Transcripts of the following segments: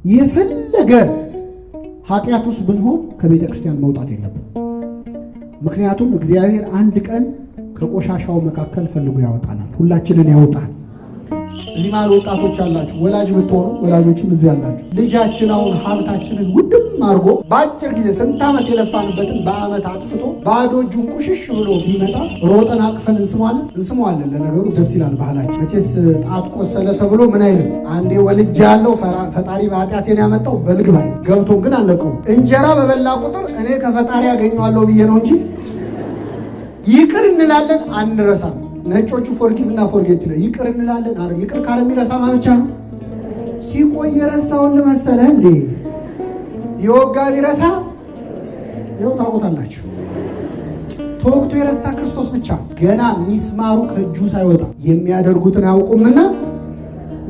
የፈለገ ኃጢአት ውስጥ ብንሆን ከቤተ ክርስቲያን መውጣት የለብን። ምክንያቱም እግዚአብሔር አንድ ቀን ከቆሻሻው መካከል ፈልጎ ያወጣናል፣ ሁላችንን ያወጣል። እዚህ ማለት ወጣቶች አላችሁ፣ ወላጅ ብትሆኑ ወላጆችም እዚህ አላችሁ። ልጃችን አሁን ሀብታችንን ውድም አድርጎ በአጭር ጊዜ ስንት ዓመት የለፋንበትን በዓመት አጥፍቶ ባዶ እጁን ቁሽሽ ብሎ ቢመጣ ሮጠን አቅፈን እንስመዋለን። ለነገሩ ደስ ይላል ባህላችን። መቼስ ጣት ቆሰለ ተብሎ ምን አይልም። አንዴ ወልጅ ያለው ፈጣሪ በኃጢአቴን ያመጣው በልግባ ገብቶ ግን አለቀው። እንጀራ በበላ ቁጥር እኔ ከፈጣሪ ያገኘዋለሁ ብዬ ነው እንጂ ይቅር እንላለን አንረሳም። ነጮቹ ፎርጊቭ እና ፎርጌት ነው። ይቅር እንላለን። ይቅር ካለ የሚረሳ ብቻ ነው። ሲቆይ የረሳውን መሰለህ እንዴ? የወጋ ቢረሳ ይኸው ታውቁታላችሁ። ተወግቶ የረሳ ክርስቶስ ብቻ። ገና ሚስማሩ ከእጁ ሳይወጣ የሚያደርጉትን አያውቁምና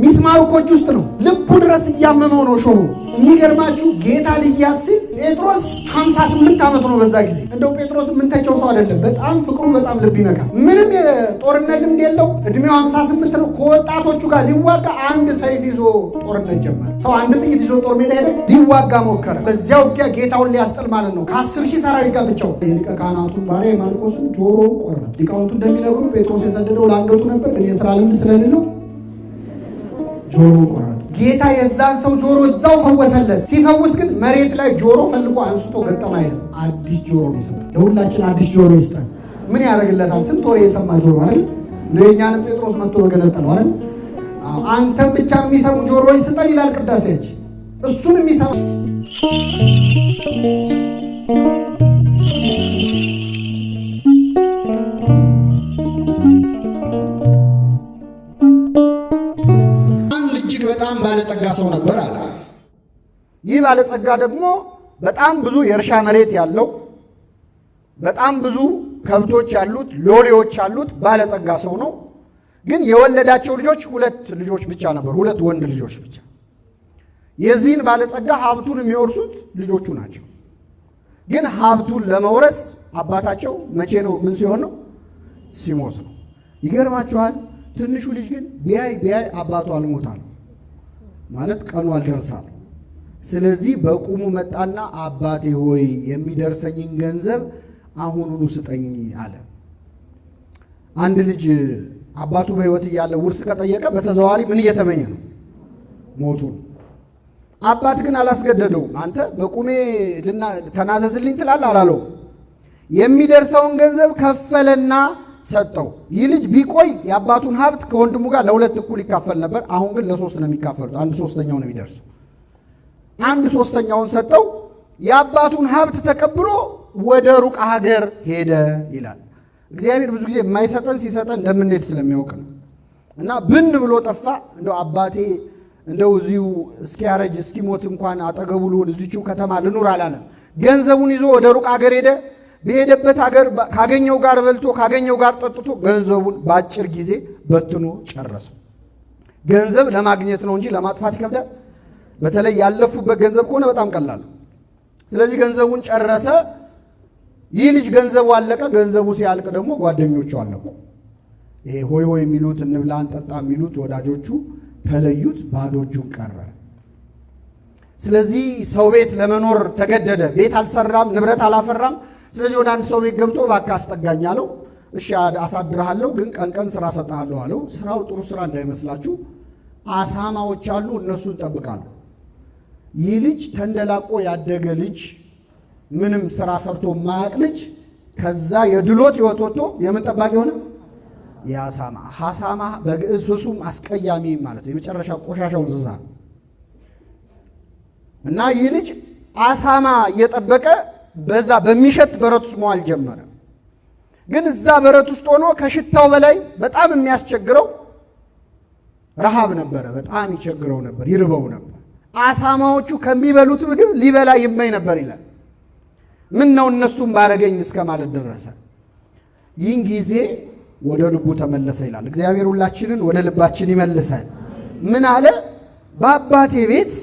ሚስማሩ እኮ እጁ ውስጥ ነው። ልቡ ድረስ እያመመው ነው ሾሁ። የሚገርማችሁ ጌታ ልያዝ ሲል ጴጥሮስ 58 ዓመት ነው በዛ ጊዜ። እንደው ጴጥሮስ የምንታቸው ሰው አይደለም። በጣም ፍቅሩ በጣም ልብ ይነካል። ምንም የጦርነት ልምድ የለው። እድሜው 58 ነው። ከወጣቶቹ ጋር ሊዋጋ አንድ ሰይፍ ይዞ ጦርነት ጀመረ። ሰው አንድ ጥይት ይዞ ጦር ሜዳ ሄደ፣ ሊዋጋ ሞከረ። በዚያ ውጊያ ጌታውን ሊያስጥል ማለት ነው። ከ10,000 ሰራዊት ጋር ብቻው። የሊቀ ካህናቱን ባሪያ የማርቆስን ጆሮውን ቆረጠ። ሊቃውንቱ እንደሚነግሩ ጴጥሮስ የሰደደው ለአንገቱ ነበር፣ ግን የሥራ ልምድ ስለሌለው ጆሮውን ቆረጠ። ጌታ የዛን ሰው ጆሮ እዛው ፈወሰለት። ሲፈውስ ግን መሬት ላይ ጆሮ ፈልጎ አንስቶ ገጠማ አይደለም፣ አዲስ ጆሮ ይሰጥ። ለሁላችን አዲስ ጆሮ ይስጠን። ምን ያደርግለታል? ስንት ወሬ የሰማ ጆሮ አይደል? ለእኛንም ጴጥሮስ መጥቶ በገለጠለው አይደል? አንተም ብቻ የሚሰሙ ጆሮ ይስጠን ይላል ቅዳሴያችን። እሱን የሚሰማ በጣም ባለጸጋ ሰው ነበር አለ። ይህ ባለጸጋ ደግሞ በጣም ብዙ የእርሻ መሬት ያለው፣ በጣም ብዙ ከብቶች ያሉት፣ ሎሌዎች ያሉት ባለጸጋ ሰው ነው። ግን የወለዳቸው ልጆች 2 ልጆች ብቻ ነበሩ፣ 2 ወንድ ልጆች ብቻ። የዚህን ባለጸጋ ሀብቱን የሚወርሱት ልጆቹ ናቸው። ግን ሀብቱን ለመውረስ አባታቸው መቼ ነው? ምን ሲሆን ነው? ሲሞት ነው። ይገርማችኋል። ትንሹ ልጅ ግን ቢያይ አባቱ አልሞታል ማለት ቀኑ አልደርሳል። ስለዚህ በቁሙ መጣና አባቴ ሆይ የሚደርሰኝን ገንዘብ አሁኑኑ ስጠኝ አለ። አንድ ልጅ አባቱ በሕይወት እያለ ውርስ ከጠየቀ በተዘዋዋሪ ምን እየተመኘ ነው? ሞቱን። አባት ግን አላስገደደው። አንተ በቁሜ ተናዘዝልኝ ትላለህ አላለው። የሚደርሰውን ገንዘብ ከፈለና ሰጠው። ይህ ልጅ ቢቆይ የአባቱን ሀብት ከወንድሙ ጋር ለ2 እኩል ይካፈል ነበር። አሁን ግን ለ3 ነው የሚካፈሉት። 1/3 ነው የሚደርሰው። 1/3 ሰጠው። የአባቱን ሀብት ተቀብሎ ወደ ሩቅ ሀገር ሄደ ይላል። እግዚአብሔር ብዙ ጊዜ የማይሰጠን ሲሰጠን እንደምንሄድ ስለሚያውቅ ነው። እና ብን ብሎ ጠፋ። እንደው አባቴ እንደው እዚሁ እስኪያረጅ እስኪሞት እንኳን አጠገቡ ልሁን፣ እዚሁ ከተማ ልኑር አላለም። ገንዘቡን ይዞ ወደ ሩቅ ሀገር ሄደ። በሄደበት ሀገር ካገኘው ጋር በልቶ ካገኘው ጋር ጠጥቶ ገንዘቡን በአጭር ጊዜ በትኖ ጨረሰው። ገንዘብ ለማግኘት ነው እንጂ ለማጥፋት ይከብዳል። በተለይ ያለፉበት ገንዘብ ከሆነ በጣም ቀላል። ስለዚህ ገንዘቡን ጨረሰ። ይህ ልጅ ገንዘቡ አለቀ። ገንዘቡ ሲያልቅ ደግሞ ጓደኞቹ አለቁ። ይሄ ሆይ ሆይ የሚሉት እንብላ እንጠጣ የሚሉት ወዳጆቹ ተለዩት። ባዶ እጁን ቀረ። ስለዚህ ሰው ቤት ለመኖር ተገደደ። ቤት አልሰራም፣ ንብረት አላፈራም። ስለዚህ ወደ አንድ ሰው ቤት ገብቶ እባክህ አስጠጋኝ አለው። እሺ አሳድርሃለሁ፣ ግን ቀን ስራ ሰጥሃለሁ አለው። ስራው ጥሩ ስራ እንዳይመስላችሁ፣ አሳማዎች አሉ፣ እነሱን ጠብቃለሁ። ይህ ልጅ ተንደላቆ ያደገ ልጅ፣ ምንም ስራ ሰርቶ ማያቅ ልጅ ከዛ የድሎት ህይወት ወጥቶ የምን ጠባቂ ሆነ? የአሳማ። ሐሳማ በግዕዝ ህሱም አስቀያሚ ማለት ነው፣ የመጨረሻ ቆሻሻው እንስሳ እና ይህ ልጅ አሳማ እየጠበቀ በዛ በሚሸት በረት ውስጥ መዋል ጀመረ። ግን እዛ በረት ውስጥ ሆኖ ከሽታው በላይ በጣም የሚያስቸግረው ረሃብ ነበረ። በጣም ይቸግረው ነበር፣ ይርበው ነበር። አሳማዎቹ ከሚበሉት ምግብ ሊበላ ይመኝ ነበር ይላል። ምን ነው እነሱም ባረገኝ እስከ ማለት ደረሰ። ይህን ጊዜ ወደ ልቡ ተመለሰ ይላል። እግዚአብሔር ሁላችንን ወደ ልባችን ይመልሳል። ምን አለ? በአባቴ ቤት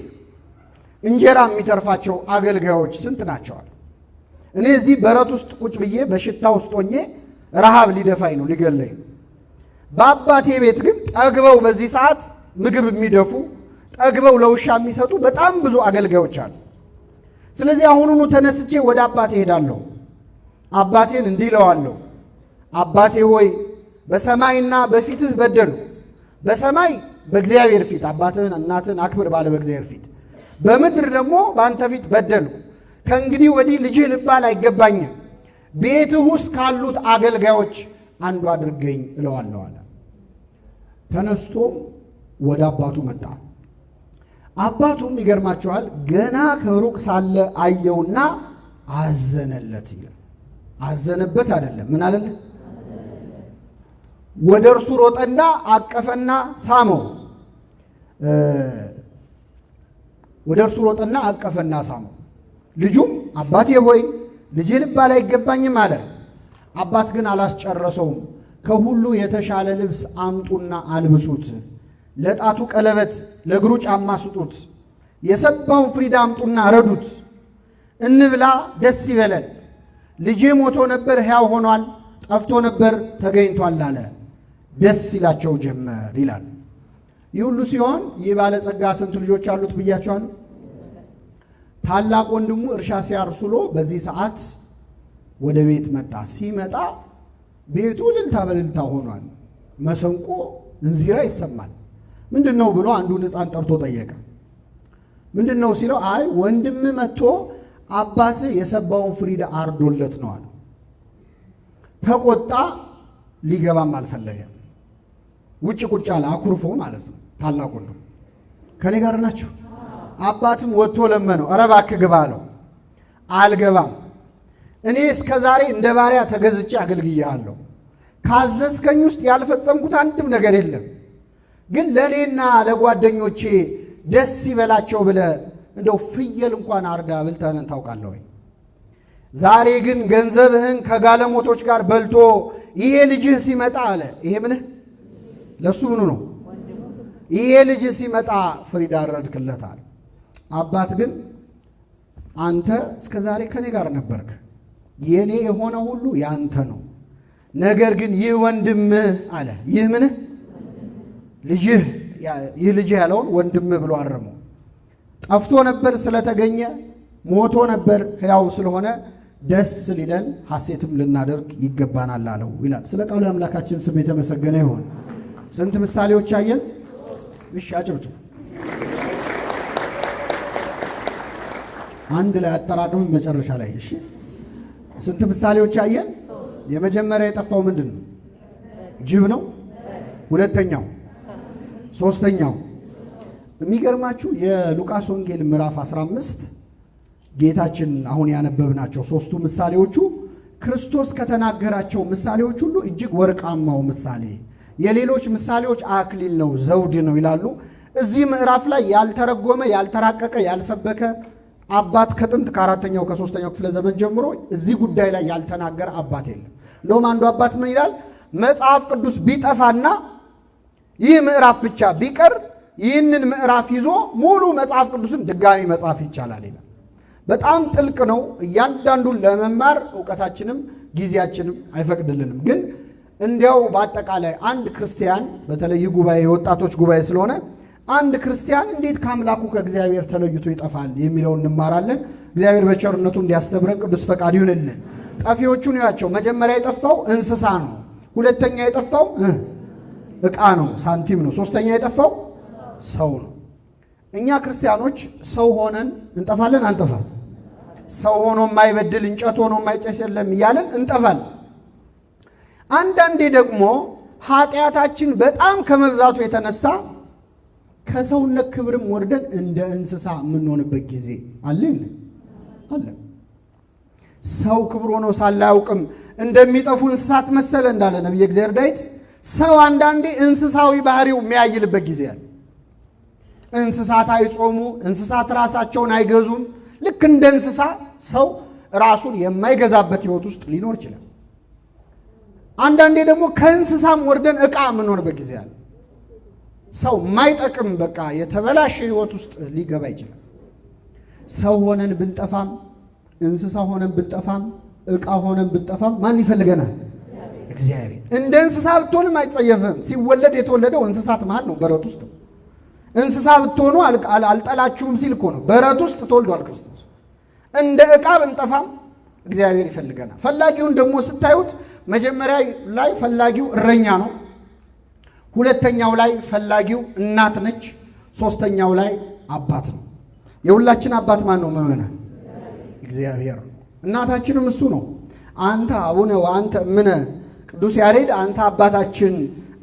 እንጀራ የሚተርፋቸው አገልጋዮች ስንት ናቸዋል? እኔ እዚህ በረት ውስጥ ቁጭ ብዬ በሽታ ውስጥ ሆኜ ረሃብ ሊደፋኝ ነው፣ ሊገለኝ። በአባቴ ቤት ግን ጠግበው በዚህ ሰዓት ምግብ የሚደፉ ጠግበው ለውሻ የሚሰጡ በጣም ብዙ አገልጋዮች አሉ። ስለዚህ አሁኑኑ ተነስቼ ወደ አባቴ ሄዳለሁ። አባቴን እንዲህ እለዋለሁ፣ አባቴ ሆይ በሰማይና በፊትህ በደሉ። በሰማይ በእግዚአብሔር ፊት አባትህን እናትህን አክብር ባለ በእግዚአብሔር ፊት፣ በምድር ደግሞ በአንተ ፊት በደሉ። ከእንግዲህ ወዲህ ልጅህ ልባል አይገባኝም። ቤትህ ውስጥ ካሉት አገልጋዮች አንዱ አድርገኝ እለዋለሁ አለ። ተነስቶም ወደ አባቱ መጣ። አባቱም ይገርማቸዋል፣ ገና ከሩቅ ሳለ አየውና አዘነለት ይላል። አዘነበት አይደለም፣ ምን አለለት? ወደ እርሱ ሮጠና አቀፈና ሳመው። ወደ እርሱ ሮጠና አቀፈና ሳመው። ልጁም አባቴ ሆይ ልጄ ልባል አይገባኝም አለ። አባት ግን አላስጨረሰውም። ከሁሉ የተሻለ ልብስ አምጡና አልብሱት፣ ለጣቱ ቀለበት ለእግሩ ጫማ ስጡት፣ የሰባውን ፍሪዳ አምጡና ረዱት፣ እንብላ ደስ ይበለን። ልጄ ሞቶ ነበር ሕያው ሆኗል፣ ጠፍቶ ነበር ተገኝቷል አለ። ደስ ይላቸው ጀመር ይላል። ይህ ሁሉ ሲሆን ይህ ባለጸጋ ስንት ልጆች አሉት ብያቸዋለሁ? ታላቅ ወንድሙ እርሻ ሲያርስ ውሎ በዚህ ሰዓት ወደ ቤት መጣ። ሲመጣ ቤቱ እልልታ በእልልታ ሆኗል። መሰንቆ እንዚራ ይሰማል። ምንድን ነው ብሎ አንዱን ሕፃን ጠርቶ ጠየቀ። ምንድን ነው ሲለው፣ አይ ወንድም መጥቶ አባት የሰባውን ፍሪዳ አርዶለት ነው አለ። ተቆጣ። ሊገባም አልፈለገም። ውጭ ቁጭ አለ፣ አኩርፎ ማለት ነው። ታላቁ ነው። ከኔ ጋር ናችሁ? አባትም ወጥቶ ለመነው፣ ኧረ እባክህ ግባ አለው። አልገባም፣ እኔ እስከ ዛሬ እንደ ባሪያ ተገዝቼ አገልግያለሁ። ካዘዝከኝ ውስጥ ያልፈጸምኩት አንድም ነገር የለም። ግን ለእኔና ለጓደኞቼ ደስ ይበላቸው ብለህ እንደው ፍየል እንኳን አርዳ ብልተንን ታውቃለህ ወይ? ዛሬ ግን ገንዘብህን ከጋለሞቶች ጋር በልቶ ይሄ ልጅህ ሲመጣ አለ። ይሄ ምንህ ለሱ ምኑ ነው? ይሄ ልጅህ ሲመጣ ፍሪዳ አረድክለታል። አባት ግን አንተ እስከ ዛሬ ከኔ ጋር ነበርክ፣ የኔ የሆነ ሁሉ ያንተ ነው። ነገር ግን ይህ ወንድምህ አለ። ይህ ምንህ? ልጅህ። ይህ ልጅህ ያለውን ወንድምህ ብሎ አረመው። ጠፍቶ ነበር ስለተገኘ፣ ሞቶ ነበር ሕያው ስለሆነ ደስ ሊለን ሐሴትም ልናደርግ ይገባናል አለው ይላል። ስለ ቃሉ አምላካችን ስም የተመሰገነ ይሁን። ስንት ምሳሌዎች አየን? እሺ አጭብጭቡ። አንድ ላይ አጠራቅም መጨረሻ ላይ። እሺ ስንት ምሳሌዎች አየን? የመጀመሪያ የጠፋው ምንድን ነው? ጅብ ነው። ሁለተኛው፣ ሶስተኛው። የሚገርማችሁ የሉቃስ ወንጌል ምዕራፍ 15 ጌታችን አሁን ያነበብናቸው ሶስቱ ምሳሌዎቹ ክርስቶስ ከተናገራቸው ምሳሌዎች ሁሉ እጅግ ወርቃማው ምሳሌ፣ የሌሎች ምሳሌዎች አክሊል ነው፣ ዘውድ ነው ይላሉ። እዚህ ምዕራፍ ላይ ያልተረጎመ፣ ያልተራቀቀ፣ ያልሰበከ አባት ከጥንት ከአራተኛው ከሶስተኛው ክፍለ ዘመን ጀምሮ እዚህ ጉዳይ ላይ ያልተናገረ አባት የለም። እንደውም አንዱ አባት ምን ይላል? መጽሐፍ ቅዱስ ቢጠፋና ይህ ምዕራፍ ብቻ ቢቀር ይህንን ምዕራፍ ይዞ ሙሉ መጽሐፍ ቅዱስን ድጋሚ መጽሐፍ ይቻላል ይላል። በጣም ጥልቅ ነው። እያንዳንዱን ለመማር እውቀታችንም ጊዜያችንም አይፈቅድልንም። ግን እንዲያው በአጠቃላይ አንድ ክርስቲያን፣ በተለይ ጉባኤ የወጣቶች ጉባኤ ስለሆነ አንድ ክርስቲያን እንዴት ከአምላኩ ከእግዚአብሔር ተለይቶ ይጠፋል የሚለውን እንማራለን። እግዚአብሔር በቸርነቱ እንዲያስተምረን ቅዱስ ፈቃድ ይሁንልን። ጠፊዎቹን ያቸው መጀመሪያ የጠፋው እንስሳ ነው። ሁለተኛ የጠፋው ዕቃ ነው፣ ሳንቲም ነው። ሶስተኛ የጠፋው ሰው ነው። እኛ ክርስቲያኖች ሰው ሆነን እንጠፋለን አንጠፋል? ሰው ሆኖ የማይበድል እንጨት ሆኖ የማይጨስ የለም እያለን እንጠፋለን። አንዳንዴ ደግሞ ኃጢአታችን በጣም ከመብዛቱ የተነሳ ከሰውነት ክብርም ወርደን እንደ እንስሳ የምንሆንበት ጊዜ አለ አለ። ሰው ክብር ሆኖ ሳለ አያውቅም እንደሚጠፉ እንስሳት መሰለ እንዳለ ነቢየ እግዚአብሔር ዳዊት። ሰው አንዳንዴ እንስሳዊ ባህሪው የሚያይልበት ጊዜ አለ። እንስሳት አይጾሙ፣ እንስሳት ራሳቸውን አይገዙም። ልክ እንደ እንስሳ ሰው ራሱን የማይገዛበት ሕይወት ውስጥ ሊኖር ይችላል። አንዳንዴ ደግሞ ከእንስሳም ወርደን ዕቃ የምንሆንበት ጊዜ አለ። ሰው የማይጠቅም በቃ የተበላሸ ሕይወት ውስጥ ሊገባ ይችላል። ሰው ሆነን ብንጠፋም፣ እንስሳ ሆነን ብንጠፋም፣ ዕቃ ሆነን ብንጠፋም ማን ይፈልገናል? እግዚአብሔር። እንደ እንስሳ ብትሆንም አይጸየፍም። ሲወለድ የተወለደው እንስሳት መሃል ነው፣ በረት ውስጥ። እንስሳ ብትሆኑ አልጠላችሁም ሲል እኮ ነው። በረት ውስጥ ተወልዷል ክርስቶስ። እንደ ዕቃ ብንጠፋም እግዚአብሔር ይፈልገናል። ፈላጊውን ደግሞ ስታዩት መጀመሪያ ላይ ፈላጊው እረኛ ነው። ሁለተኛው ላይ ፈላጊው እናት ነች። ሶስተኛው ላይ አባት ነው። የሁላችን አባት ማን ነው? ምእመናን እግዚአብሔር ነው። እናታችንም እሱ ነው። አንተ አቡነ ወአንተ እምነ፣ ቅዱስ ያሬድ አንተ አባታችን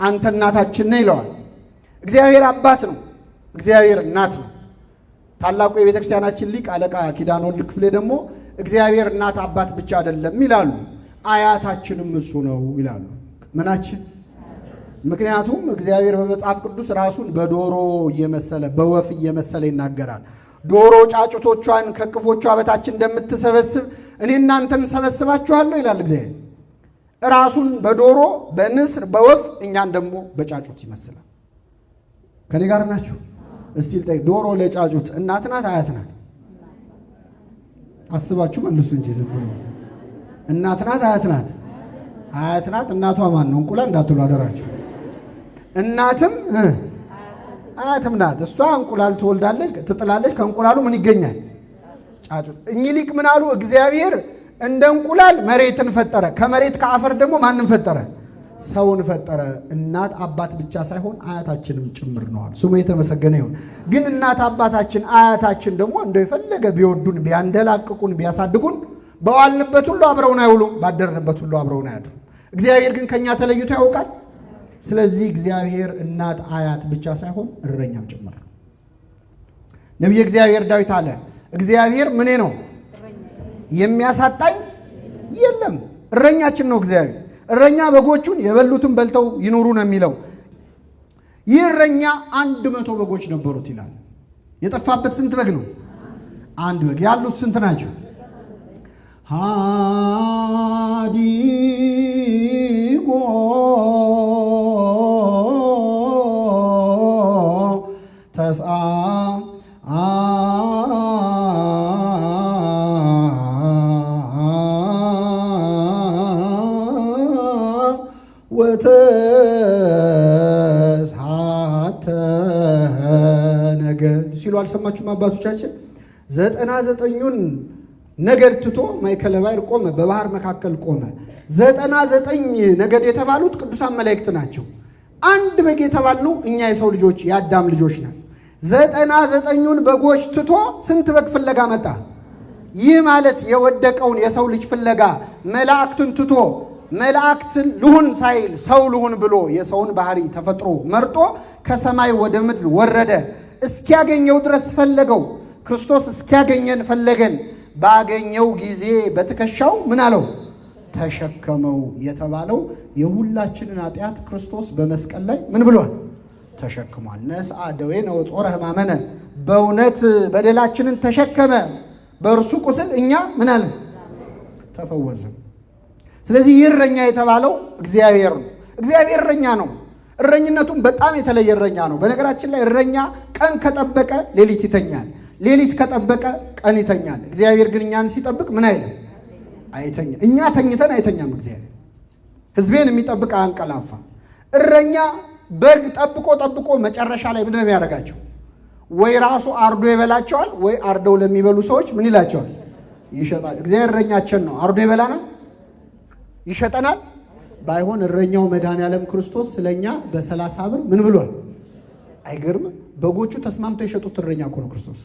አንተ እናታችን ነህ ይለዋል። እግዚአብሔር አባት ነው፣ እግዚአብሔር እናት ነው። ታላቁ የቤተ ክርስቲያናችን ሊቅ አለቃ ኪዳነ ወልድ ክፍሌ ደግሞ እግዚአብሔር እናት አባት ብቻ አይደለም ይላሉ፣ አያታችንም እሱ ነው ይላሉ። ምናችን? ምክንያቱም እግዚአብሔር በመጽሐፍ ቅዱስ ራሱን በዶሮ እየመሰለ በወፍ እየመሰለ ይናገራል። ዶሮ ጫጩቶቿን ከቅፎቿ በታች እንደምትሰበስብ እኔ እናንተን ሰበስባችኋለሁ ይላል እግዚአብሔር። ራሱን በዶሮ በንስር በወፍ እኛን ደግሞ በጫጩት ይመስላል። ከኔ ጋር ናችሁ? እስቲ ልጠይቅ፣ ዶሮ ለጫጩት እናት ናት አያት ናት? አስባችሁ መልሱ እንጂ ዝም ብሎ እናት ናት አያት ናት? አያት ናት። እናቷ ማን ነው? እንቁላል እንዳትሉ አደራችሁ። እናትም አያትም ናት። እሷ እንቁላል ትወልዳለች፣ ትጥላለች። ከእንቁላሉ ምን ይገኛል? ጫጩት። እኚህ ሊቅ ምን አሉ? እግዚአብሔር እንደ እንቁላል መሬትን ፈጠረ፣ ከመሬት ከአፈር ደግሞ ማንን ፈጠረ? ሰውን ፈጠረ። እናት አባት ብቻ ሳይሆን አያታችንም ጭምር ነዋል። ስሙ የተመሰገነ ይሁን። ግን እናት አባታችን አያታችን ደግሞ እንደው የፈለገ ቢወዱን ቢያንደላቅቁን ቢያሳድጉን በዋልንበት ሁሉ አብረውን አይውሉም፣ ባደርንበት ሁሉ አብረውን አያድሩም። እግዚአብሔር ግን ከኛ ተለይቶ ያውቃል። ስለዚህ እግዚአብሔር እናት አያት ብቻ ሳይሆን እረኛም ጭምር ነው። ነቢየ እግዚአብሔር ዳዊት አለ እግዚአብሔር ምኔ ነው? የሚያሳጣኝ የለም። እረኛችን ነው እግዚአብሔር። እረኛ በጎቹን የበሉትን በልተው ይኑሩ ነው የሚለው። ይህ እረኛ 100 በጎች ነበሩት ይላል። የጠፋበት ስንት በግ ነው? 1 በግ። ያሉት ስንት ናቸው? ሃዲጎ ተስአ ወተስዓተ ነገድ ሲሉ አልሰማችሁም? አባቶቻችን 99ኙን ነገድ ትቶ ማእከለ ባሕር ቆመ፣ በባህር መካከል ቆመ። 99 ነገድ የተባሉት ቅዱሳን መላእክት ናቸው። 1 በግ የተባልነው እኛ የሰው ልጆች የአዳም ልጆች ነን። 99ኙን በጎች ትቶ ስንት በግ ፍለጋ መጣ? ይህ ማለት የወደቀውን የሰው ልጅ ፍለጋ መላእክትን ትቶ መላእክትን ልሁን ሳይል ሰው ልሁን ብሎ የሰውን ባህሪ ተፈጥሮ መርጦ ከሰማይ ወደ ምድር ወረደ። እስኪያገኘው ድረስ ፈለገው። ክርስቶስ እስኪያገኘን ፈለገን። ባገኘው ጊዜ በትከሻው ምን አለው? ተሸከመው የተባለው የሁላችንን ኃጢአት ክርስቶስ በመስቀል ላይ ምን ብሏል? ተሸክሟል። ነስአ ደዌነ ወጾረ ሕማመነ፣ በእውነት በደላችንን ተሸከመ። በእርሱ ቁስል እኛ ምን አለ? ተፈወስን። ስለዚህ ይህ እረኛ የተባለው እግዚአብሔር ነው። እግዚአብሔር እረኛ ነው። እረኝነቱም በጣም የተለየ እረኛ ነው። በነገራችን ላይ እረኛ ቀን ከጠበቀ ሌሊት ይተኛል፣ ሌሊት ከጠበቀ ቀን ይተኛል። እግዚአብሔር ግን እኛን ሲጠብቅ ምን አይልም? አይተኛ። እኛ ተኝተን አይተኛም እግዚአብሔር። ሕዝቤን የሚጠብቅ አያንቀላፋ። እረኛ በግ ጠብቆ ጠብቆ መጨረሻ ላይ ምንድን ነው የሚያደርጋቸው? ወይ ራሱ አርዶ ይበላቸዋል፣ ወይ አርደው ለሚበሉ ሰዎች ምን ይላቸዋል? ይሸጣል። እግዚአብሔር እረኛችን ነው። አርዶ ይበላናል፣ ይሸጠናል። ባይሆን እረኛው መድኃኔዓለም ክርስቶስ ስለኛ በ30 ብር ምን ብሏል? አይገርም? በጎቹ ተስማምተው የሸጡት እረኛ እኮ ነው ክርስቶስ።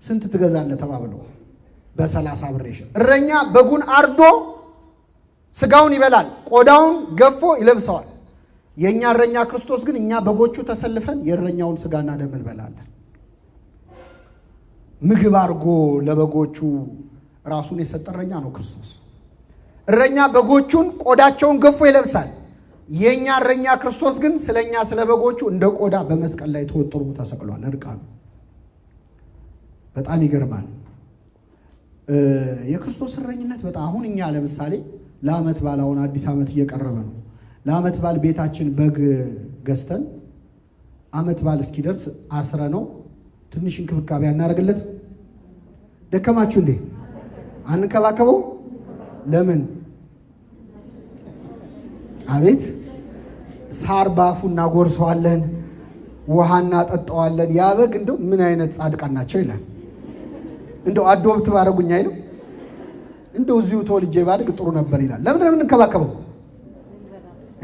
ስንት ትገዛለህ ተባብለው በ30 ብር ይሸጥ። እረኛ በጉን አርዶ ስጋውን ይበላል፣ ቆዳውን ገፎ ይለብሰዋል። የእኛ እረኛ ክርስቶስ ግን እኛ በጎቹ ተሰልፈን የእረኛውን ስጋና ደም እንበላለን። ምግብ አድርጎ ለበጎቹ ራሱን የሰጠ እረኛ ነው ክርስቶስ። እረኛ በጎቹን ቆዳቸውን ገፎ ይለብሳል። የእኛ እረኛ ክርስቶስ ግን ስለኛ ስለ በጎቹ እንደ ቆዳ በመስቀል ላይ ተወጥሮ ተሰቅሏል። እርቃኑ በጣም ይገርማል። የክርስቶስ እረኝነት በጣም አሁን እኛ ለምሳሌ ለዓመት በዓል አሁን አዲስ ዓመት እየቀረበ ነው። ለዓመት በዓል ቤታችን በግ ገዝተን ዓመት በዓል እስኪደርስ አስረ ነው ትንሽ እንክብካቤ አናደርግለት። ደከማችሁ እንዴ? አንከባከበው? ለምን? አቤት ሳር ባፉ እናጎርሰዋለን፣ ውሃና ጠጣዋለን። ያ በግ እንደው ምን አይነት ጻድቃን ናቸው ይላል። እንደው አዶብት ባረጉኝ አይደል? እንደው እዚሁ ተወልጄ ባድግ ጥሩ ነበር ይላል። ለምን ነው የምንከባከበው?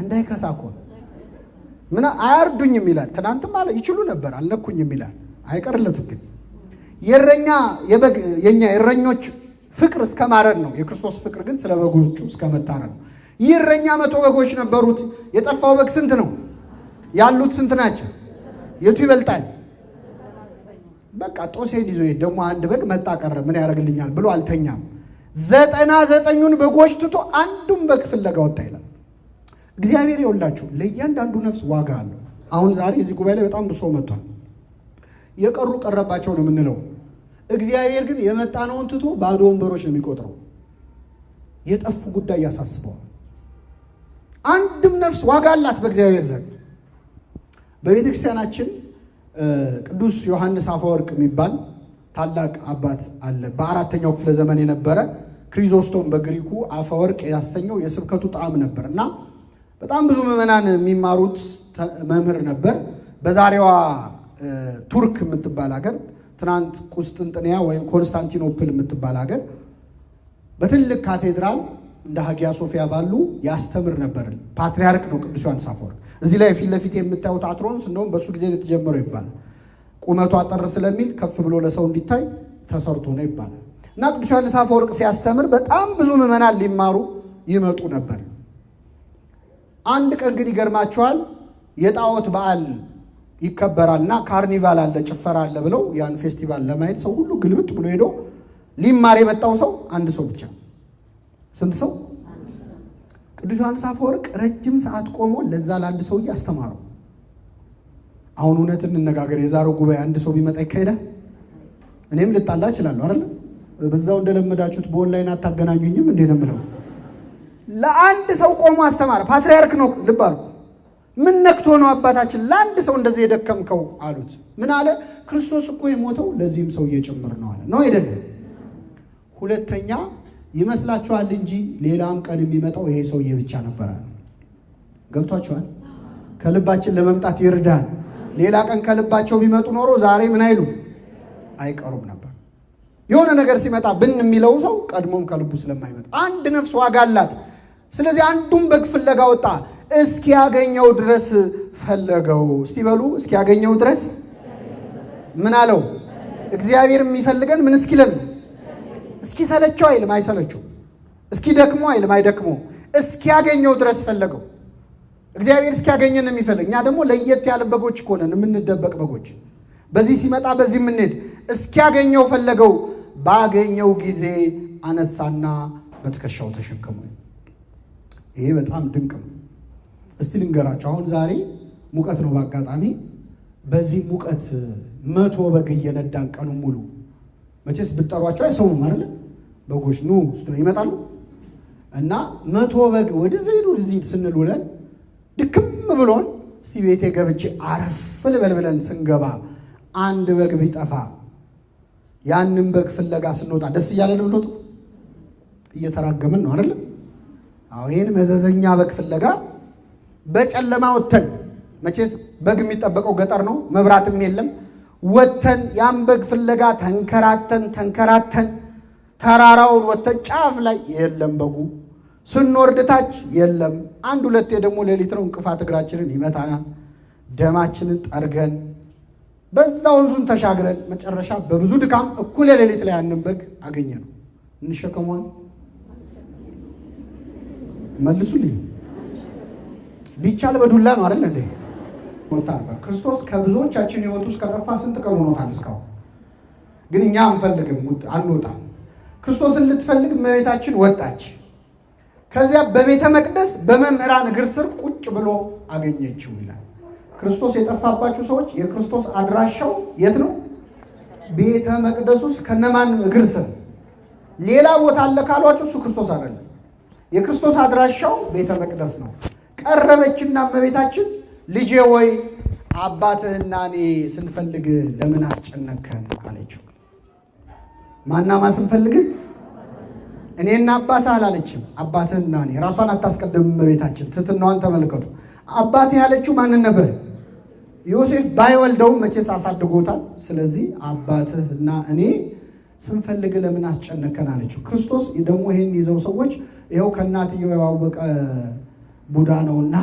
እንዳይከሳ እኮ ምን አያርዱኝም ይላል። ትናንትም አለ ይችሉ ነበር አልነኩኝም ይላል። አይቀርለትም ግን የኛ የእረኞች ፍቅር እስከ ማረድ ነው። የክርስቶስ ፍቅር ግን ስለ በጎቹ እስከ መታረድ ነው። ይህ እረኛ 100 በጎች ነበሩት። የጠፋው በግ ስንት ነው? ያሉት ስንት ናቸው? የቱ ይበልጣል? በቃ ጦሴን ይዞ ደግሞ አንድ በግ መጣ ቀረ ምን ያደርግልኛል ብሎ አልተኛም። 99ኙን በጎች ትቶ አንዱን በግ ፍለጋ ወጣ ይላል። እግዚአብሔር ይወላችሁ ለእያንዳንዱ ነፍስ ዋጋ አለው። አሁን ዛሬ እዚህ ጉባኤ ላይ በጣም ብሶ መጥቷል። የቀሩ ቀረባቸው ነው የምንለው። እግዚአብሔር ግን የመጣነውን ትቶ ባዶ ወንበሮች ነው የሚቆጥረው። የጠፉ ጉዳይ ያሳስበዋል። አንድም ነፍስ ዋጋ አላት በእግዚአብሔር ዘንድ። በቤተ ክርስቲያናችን ቅዱስ ዮሐንስ አፈወርቅ የሚባል ታላቅ አባት አለ። በ4ኛው ክፍለ ዘመን የነበረ ክሪዞስቶም በግሪኩ አፈወርቅ ያሰኘው የስብከቱ ጣዕም ነበር እና በጣም ብዙ ምዕመናን የሚማሩት መምህር ነበር። በዛሬዋ ቱርክ የምትባል ሀገር፣ ትናንት ቁስጥንጥንያ ወይም ኮንስታንቲኖፕል የምትባል ሀገር በትልቅ ካቴድራል እንደ ሀጊያ ሶፊያ ባሉ ያስተምር ነበር። ፓትርያርክ ነው ቅዱስ ዮሐንስ አፈወርቅ። እዚህ ላይ ፊት ለፊት የምታዩት አትሮንስ እንደውም በእሱ ጊዜ የተጀመረው ይባላል። ቁመቱ አጠር ስለሚል ከፍ ብሎ ለሰው እንዲታይ ተሰርቶ ነው ይባላል። እና ቅዱስ ዮሐንስ አፈወርቅ ሲያስተምር በጣም ብዙ ምዕመናን ሊማሩ ይመጡ ነበር። አንድ ቀን ግን ይገርማቸዋል፣ የጣዖት በዓል ይከበራል እና ካርኒቫል አለ፣ ጭፈራ አለ ብለው ያን ፌስቲቫል ለማየት ሰው ሁሉ ግልብጥ ብሎ ሄዶ ሊማር የመጣው ሰው አንድ ሰው ብቻ። ስንት ሰው? ቅዱስ ዮሐንስ አፈወርቅ ረጅም ሰዓት ቆሞ ለዛ ለአንድ ሰውዬ አስተማረው። አሁን እውነት እንነጋገር፣ የዛሬው ጉባኤ አንድ ሰው ቢመጣ ይካሄዳል? እኔም ልጣላ እችላለሁ አይደል? በዛው እንደለመዳችሁት በኦንላይን አታገናኙኝም እንዴ ነው የምለው። ለአንድ ሰው ቆሞ አስተማረ። ፓትርያርክ ነው ልብ አልኩ። ምን ነክቶ ነው አባታችን ለአንድ ሰው እንደዚህ የደከምከው አሉት። ምን አለ? ክርስቶስ እኮ የሞተው ለዚህም ሰው እየጨምር ነው አለ። ነው አይደለም? ሁለተኛ ይመስላችኋል እንጂ ሌላም ቀን የሚመጣው ይሄ ሰውዬ ብቻ ነበረ። ገብቷችኋል? ከልባችን ለመምጣት ይርዳል። ሌላ ቀን ከልባቸው ቢመጡ ኖሮ ዛሬ ምን አይሉ አይቀሩም ነበር። የሆነ ነገር ሲመጣ ብን የሚለው ሰው ቀድሞም ከልቡ ስለማይመጣ አንድ ነፍስ ዋጋ አላት። ስለዚህ አንዱን በግ ፍለጋ ወጣ። እስኪያገኘው ድረስ ፈለገው። እስቲ በሉ እስኪያገኘው ድረስ ምን አለው? እግዚአብሔር የሚፈልገን ምን እስኪለን? እስኪ ሰለቸው አይልም አይሰለችው። እስኪ ደክሞ አይልም አይደክሞ። እስኪያገኘው ድረስ ፈለገው። እግዚአብሔር እስኪያገኘን የሚፈልግ። እኛ ደግሞ ለየት ያለ በጎች እኮ ነን፣ የምንደበቅ በጎች። በዚህ ሲመጣ በዚህ የምንሄድ። እስኪያገኘው ፈለገው። ባገኘው ጊዜ አነሳና በትከሻው ተሸከሙ። ይሄ በጣም ድንቅ ነው። እስቲ ልንገራቸው። አሁን ዛሬ ሙቀት ነው። በአጋጣሚ በዚህ ሙቀት 100 በግ እየነዳን ቀኑን ሙሉ መቼስ ብትጠሯቸው አይሰሙም አይደል? በጎች ኑ ስትሉ ይመጣሉ። እና 100 በግ ወደዚህ ሄዱ እዚህ ስንል ውለን ድክም ብሎን እስቲ ቤቴ ገብቼ አረፍ ልበል ብለን ስንገባ አንድ በግ ቢጠፋ ያንን በግ ፍለጋ ስንወጣ ደስ እያለን ብሎት እየተራገምን ነው አይደል? አዎ ይሄን መዘዘኛ በግ ፍለጋ በጨለማ ወተን፣ መቼስ በግ የሚጠበቀው ገጠር ነው፣ መብራትም የለም። ወተን ያን በግ ፍለጋ ተንከራተን ተራራውን ወተን ጫፍ ላይ የለም በጉ። ስንወርድ ታች የለም። አንድ ሁለቴ ደግሞ ሌሊት ነው እንቅፋት እግራችንን ይመታናል። ደማችንን ጠርገን በዛ ወንዙን ተሻግረን መጨረሻ በብዙ ድካም እኩለ ሌሊት ላይ ያንን በግ አገኘ ነው። እንሸከሟል። መልሱልኝ። ቢቻል በዱላ ነው አይደል እንዴ? ክርስቶስ ከብዙዎቻችን ሕይወት ውስጥ ከጠፋ ስንት ቀን ሆኖታል እስካሁን። ግን እኛ አንፈልግም፣ አንወጣም። ክርስቶስን ልትፈልግ እመቤታችን ወጣች። ከዚያ በቤተ መቅደስ በመምህራን እግር ስር ቁጭ ብሎ አገኘችው ይላል። ክርስቶስ የጠፋባችሁ ሰዎች የክርስቶስ አድራሻው የት ነው? ቤተ መቅደስ ውስጥ ከነማን እግር ስር? ሌላ ቦታ አለ ካሏችሁ እሱ ክርስቶስ አይደለም። የክርስቶስ አድራሻው ቤተ መቅደስ ነው። ቀረበችና እመቤታችን ልጄ ወይ አባትህና እኔ ስንፈልግ ለምን አስጨነከን አለችው። ማናማ ስንፈልግ? እኔና አባትህ አላለችም። አባትህና እኔ ራሷን አታስቀድም እመቤታችን። ትሕትናዋን ተመልከቱ። አባትህ ያለችው ማንን ነበር? ዮሴፍ ባይወልደውም መቼስ አሳድጎታል። ስለዚህ አባትህና እኔ ስንፈልግ ለምን አስጨነቀን አለችው። ክርስቶስ ደግሞ ይሄን ይዘው ሰዎች ይኸው ከእናትየው ያወቀ ቡዳ ነውና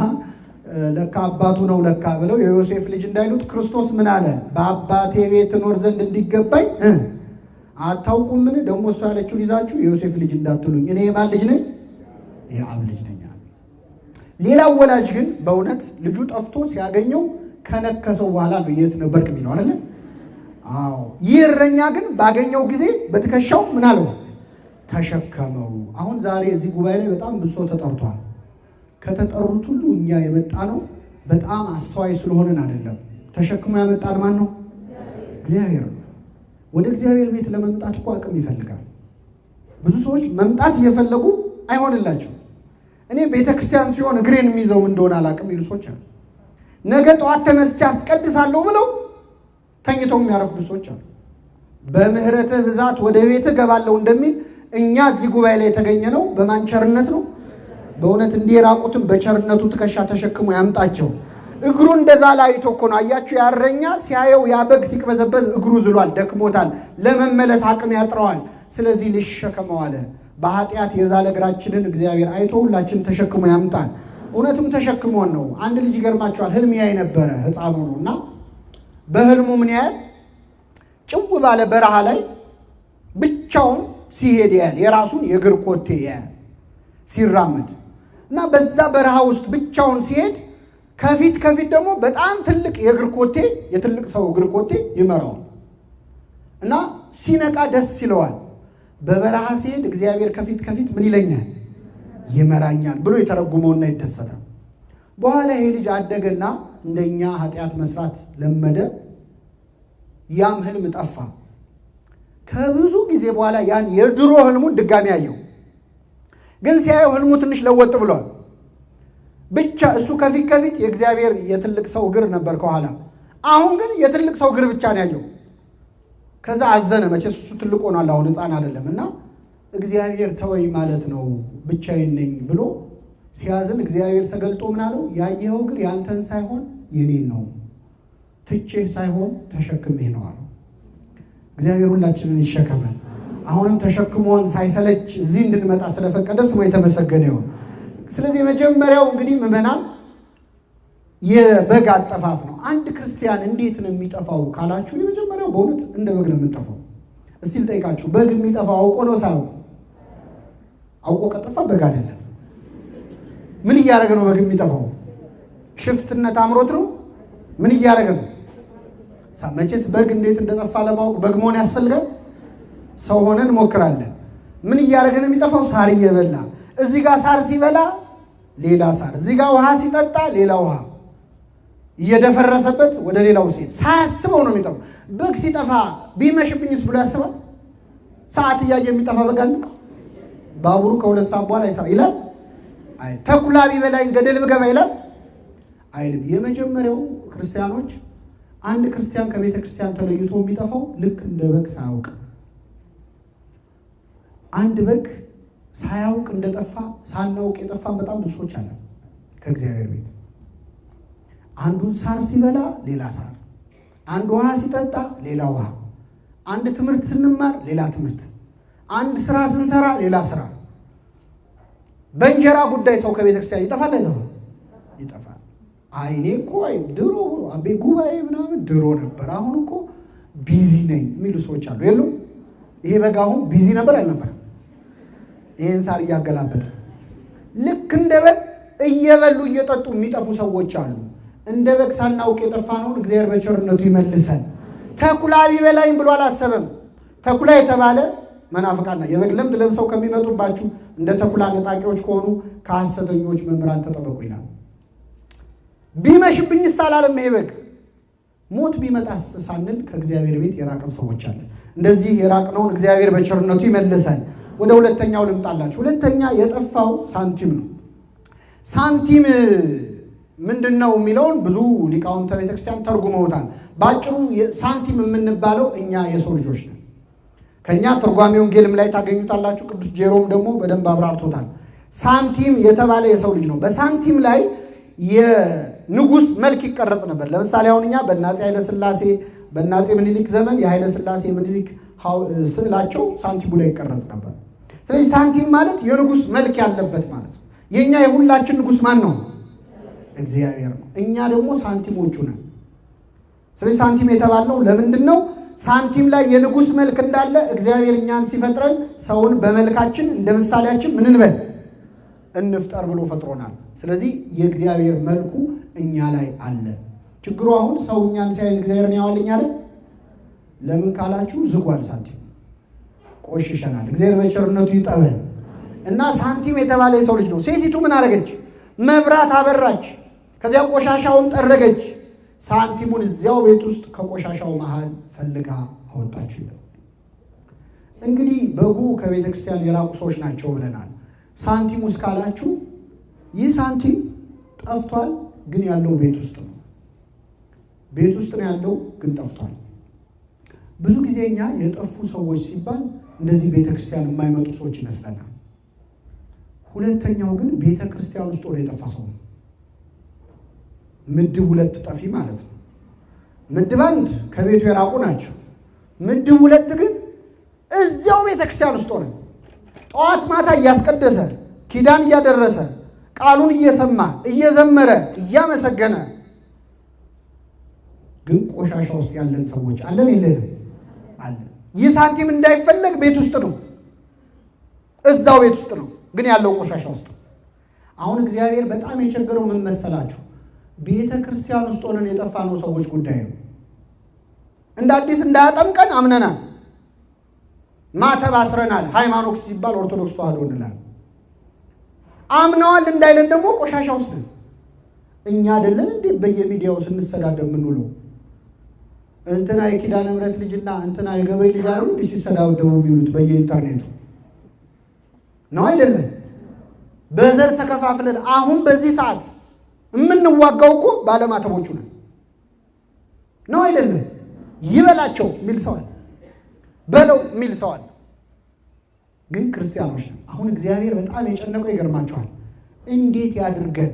ለካ አባቱ ነው ለካ ብለው የዮሴፍ ልጅ እንዳይሉት ክርስቶስ ምን አለ? በአባቴ ቤት እኖር ዘንድ እንዲገባኝ አታውቁምን? ደግሞ እሱ ያለችውን ይዛችሁ የዮሴፍ ልጅ እንዳትሉኝ፣ እኔ የማን ልጅ ነኝ? የአብ ልጅ ነኝ። ሌላው ወላጅ ግን በእውነት ልጁ ጠፍቶ ሲያገኘው ከነከሰው በኋላ ነው የት ነበርክ የሚለው አይደል? አዎ። ይህ እረኛ ግን ባገኘው ጊዜ በትከሻው ምን አለው? ተሸከመው። አሁን ዛሬ እዚህ ጉባኤ ላይ በጣም ብዙ ሰው ተጠርቷል። ከተጠሩት ሁሉ እኛ የመጣ ነው በጣም አስተዋይ ስለሆነን አይደለም። ተሸክሞ ያመጣን ማን ነው? እግዚአብሔር ነው። ወደ እግዚአብሔር ቤት ለመምጣት እኮ አቅም ይፈልጋል። ብዙ ሰዎች መምጣት እየፈለጉ አይሆንላቸው። እኔ ቤተክርስቲያን ሲሆን እግሬን የሚይዘው እንደሆነ አላቅም ይሉ ሰዎች አሉ። ነገ ጠዋት ተነስቼ አስቀድሳለሁ ብለው ተኝተው የሚያረፍዱ ሰዎች አሉ። በምህረትህ ብዛት ወደ ቤትህ እገባለሁ እንደሚል እኛ እዚህ ጉባኤ ላይ የተገኘ ነው በማን ቸርነት ነው? በእውነት እንዲህ የራቁትን በቸርነቱ ትከሻ ተሸክሞ ያምጣቸው። እግሩ እንደዛ ላይ አይቶ እኮ ነው። አያችሁ፣ ያረኛ ሲያየው ያበግ ሲቅበዘበዝ እግሩ ዝሏል፣ ደክሞታል፣ ለመመለስ አቅም ያጥረዋል። ስለዚህ ልሸከመው አለ። በኃጢአት የዛለ እግራችንን እግዚአብሔር አይቶ ሁላችን ተሸክሞ ያምጣን። እውነትም ተሸክሞን ነው። አንድ ልጅ ይገርማቸዋል፣ ህልም ያይ ነበረ ህፃኑ ነው እና በህልሙ ምን ያህል ጭው ባለ በረሃ ላይ ብቻውን ሲሄድ ያህል የራሱን የእግር ኮቴ ያህል ሲራመድ እና በዛ በረሃ ውስጥ ብቻውን ሲሄድ ከፊት ደግሞ በጣም ትልቅ የእግር ኮቴ የትልቅ ሰው እግር ኮቴ ይመራዋል እና ሲነቃ ደስ ይለዋል። በበረሃ ሲሄድ እግዚአብሔር ከፊት ምን ይለኛል? ይመራኛል ብሎ የተረጉመውና ይደሰታል። በኋላ ይሄ ልጅ አደገና እንደኛ ኃጢአት መስራት ለመደ። ያም ህልም ጠፋ። ከብዙ ጊዜ በኋላ ያን የድሮ ህልሙን ድጋሚ አየው። ግን ሲያየው ህልሙ ትንሽ ለወጥ ብሏል። ብቻ እሱ ከፊት የእግዚአብሔር የትልቅ ሰው እግር ነበር ከኋላ። አሁን ግን የትልቅ ሰው እግር ብቻ ነው ያየው። ከዛ አዘነ። መቼስ እሱ ትልቅ ሆኗል፣ አሁን ህፃን አይደለም እና እግዚአብሔር ተወኝ ማለት ነው ብቻዬን ነኝ ብሎ ሲያዝን እግዚአብሔር ተገልጦ ምን አለው? ያየኸው እግር ያንተን ሳይሆን የኔን ነው፣ ትቼህ ሳይሆን ተሸክሜህ ነው አለው። እግዚአብሔር ሁላችንን ይሸከመን። አሁንም ተሸክሞን ሳይሰለች እዚህ እንድንመጣ ስለፈቀደ ስሙ የተመሰገነ ይሁን። ስለዚህ የመጀመሪያው እንግዲህ ምዕመናን የበግ አጠፋፍ ነው። አንድ ክርስቲያን እንዴት ነው የሚጠፋው ካላችሁ፣ የመጀመሪያው በእውነት እንደ በግ ነው የምንጠፋው። እስቲ ልጠይቃችሁ፣ በግ የሚጠፋው አውቆ ነው ሳይሆን? አውቆ ከጠፋ በግ አይደለም። ምን እያደረገ ነው በግ የሚጠፋው? ሽፍትነት አምሮት ነው? ምን እያደረገ ነው? መቼስ በግ እንዴት እንደጠፋ ለማወቅ በግ መሆን ያስፈልጋል? ሰው ሆነን እንሞክራለን። ምን እያደረገ ነው የሚጠፋው? ሳር እየበላ እዚህ ጋር ሳር ሲበላ ሌላ ሳር፣ እዚህ ጋር ውሃ ሲጠጣ ሌላ ውሃ እየደፈረሰበት ወደ ሌላው ሲሄድ ሳያስበው ነው የሚጠፋው። በግ ሲጠፋ ቢመሽብኝስ ብሎ ያስባል? ሰዓት እያየ የሚጠፋ በግ አለ? ባቡሩ ከ2 ሰዓት በኋላ ይሰራ ይላል? አይ ተኩላ ቢበላኝ ገደል ብገባ ይላል? አይልም። የመጀመሪያው ክርስቲያኖች፣ አንድ ክርስቲያን ከቤተ ክርስቲያን ተለይቶ የሚጠፋው ልክ እንደ በግ ሳያውቅ፣ አንድ በግ ሳያውቅ እንደጠፋ ሳናውቅ የጠፋን በጣም ብዙ ሰዎች አለ ከእግዚአብሔር ቤት። አንዱን ሳር ሲበላ ሌላ ሳር፣ አንድ ውሃ ሲጠጣ ሌላ ውሃ፣ አንድ ትምህርት ስንማር ሌላ ትምህርት፣ አንድ ስራ ስንሰራ ሌላ ስራ። በእንጀራ ጉዳይ ሰው ከቤተ ክርስቲያን ይጠፋል አይደል? ይጠፋል። አይኔ እኮ ድሮ አቤ ጉባኤ ምናምን ድሮ ነበር፣ አሁን እኮ ቢዚ ነኝ የሚሉ ሰዎች አሉ የሉ? ይሄ በግ አሁን ቢዚ ነበር አልነበረም? ይሄን ሳር እያገላበጠ ልክ እንደ በግ እየበሉ እየጠጡ የሚጠፉ ሰዎች አሉ። እንደ በግ ሳናውቅ የጠፋነውን እግዚአብሔር በቸርነቱ ይመልሰን። ተኩላ ቢበላኝ ብሎ አላሰበም። ተኩላ የተባለ መናፍቃና የበግ ለምድ ለብሰው ከሚመጡባችሁ እንደ ተኩላ ነጣቂዎች ከሆኑ ከሐሰተኞች መምህራን ተጠበቁ ይላል። ቢመሽብኝስ አላለም ይሄ በግ። ሞት ቢመጣስ ሳንል ከእግዚአብሔር ቤት የራቅን ሰዎች አለ። እንደዚህ የራቅነውን እግዚአብሔር በቸርነቱ ይመልሰን። ወደ ሁለተኛው ልምጣላችሁ። ሁለተኛ የጠፋው ሳንቲም ነው። ሳንቲም ምንድን ነው የሚለውን ብዙ ሊቃውንተ ቤተክርስቲያን ተርጉመውታል። በአጭሩ ሳንቲም የምንባለው እኛ የሰው ልጆች ነን። ከእኛ ትርጓሜ ወንጌልም ላይ ታገኙታላችሁ። ቅዱስ ጄሮም ደግሞ በደንብ አብራርቶታል። ሳንቲም የተባለ የሰው ልጅ ነው። በሳንቲም ላይ ንጉሥ መልክ ይቀረጽ ነበር። ለምሳሌ አሁን እኛ በአፄ ኃይለ ሥላሴ በአፄ ምኒልክ ዘመን የኃይለ ሥላሴ ምኒልክ ስዕላቸው ሳንቲሙ ላይ ይቀረጽ ነበር። ስለዚህ ሳንቲም ማለት የንጉሥ መልክ ያለበት ማለት ነው። የእኛ የሁላችን ንጉሥ ማን ነው? እግዚአብሔር ነው። እኛ ደግሞ ሳንቲሞቹ ነን። ስለዚህ ሳንቲም የተባልነው ለምንድን ነው? ሳንቲም ላይ የንጉሥ መልክ እንዳለ እግዚአብሔር እኛን ሲፈጥረን ሰውን በመልካችን እንደ ምሳሌያችን ምን እንበል እንፍጠር ብሎ ፈጥሮናል። ስለዚህ የእግዚአብሔር መልኩ እኛ ላይ አለ። ችግሩ አሁን ሰው እኛን ሲያይ እግዚአብሔርን ያዋልኛል ለምን ካላችሁ ዝጓል። ሳንቲም ቆሽሸናል። እግዚአብሔር በቸርነቱ ይጠበን እና ሳንቲም የተባለ የሰው ልጅ ነው። ሴቲቱ ምን አደረገች? መብራት አበራች፣ ከዚያ ቆሻሻውን ጠረገች። ሳንቲሙን እዚያው ቤት ውስጥ ከቆሻሻው መሃል ፈልጋ አወጣችሁ ይላል። እንግዲህ በጉ ከቤተ ክርስቲያን የራቁ ሰዎች ናቸው ብለናል። ሳንቲሙ እስካላችሁ ይህ ሳንቲም ጠፍቷል፣ ግን ያለው ቤት ውስጥ ነው። ቤት ውስጥ ነው ያለው፣ ግን ጠፍቷል። ብዙ ጊዜ እኛ የጠፉ ሰዎች ሲባል እንደዚህ ቤተ ክርስቲያን የማይመጡ ሰዎች ይመስለናል። ሁለተኛው ግን ቤተ ክርስቲያን ውስጥ ወደ የጠፋ ሰው ነው። ምድብ ሁለት ጠፊ ማለት ነው። ምድብ አንድ ከቤቱ የራቁ ናቸው። ምድብ ሁለት ግን እዚያው ቤተ ክርስቲያን ውስጥ ሆነ ጠዋት ማታ እያስቀደሰ ኪዳን እያደረሰ ቃሉን እየሰማ እየዘመረ እያመሰገነ ግን ቆሻሻ ውስጥ ያለን ሰዎች አለን የለንም? አለን። ይህ ሳንቲም እንዳይፈለግ ቤት ውስጥ ነው፣ እዛው ቤት ውስጥ ነው፣ ግን ያለው ቆሻሻ ውስጥ። አሁን እግዚአብሔር በጣም የቸገረው ምን መሰላችሁ? ቤተ ክርስቲያን ውስጥ ሆነን የጠፋነው ሰዎች ጉዳይ ነው። እንደ አዲስ እንዳያጠምቀን አምነናል፣ ማተብ አስረናል። ሃይማኖት ሲባል ኦርቶዶክስ ተዋህዶ እንላለን። አምነዋል እንዳይለን ደግሞ ቆሻሻ ውስጥ ነው። እኛ አይደለን እንዴ በየሚዲያው ስንሰዳደብ የምንውለው? እንትና የኪዳነ ምሕረት ልጅና እንትና የገብርኤል ልጅ አሉ እንዴ ሲሰዳደቡ የሚውሉት በየኢንተርኔቱ ነው አይደለም? በዘር ተከፋፍለን አሁን በዚህ ሰዓት የምንዋጋው እኮ ባለማተቦቹ ነው አይደለም? ይበላቸው የሚል ሰዋል፣ በለው የሚል ሰዋል። ግን ክርስቲያኖች ነው። አሁን እግዚአብሔር በጣም የጨነቀው ይገርማቸዋል። እንዴት ያድርገን?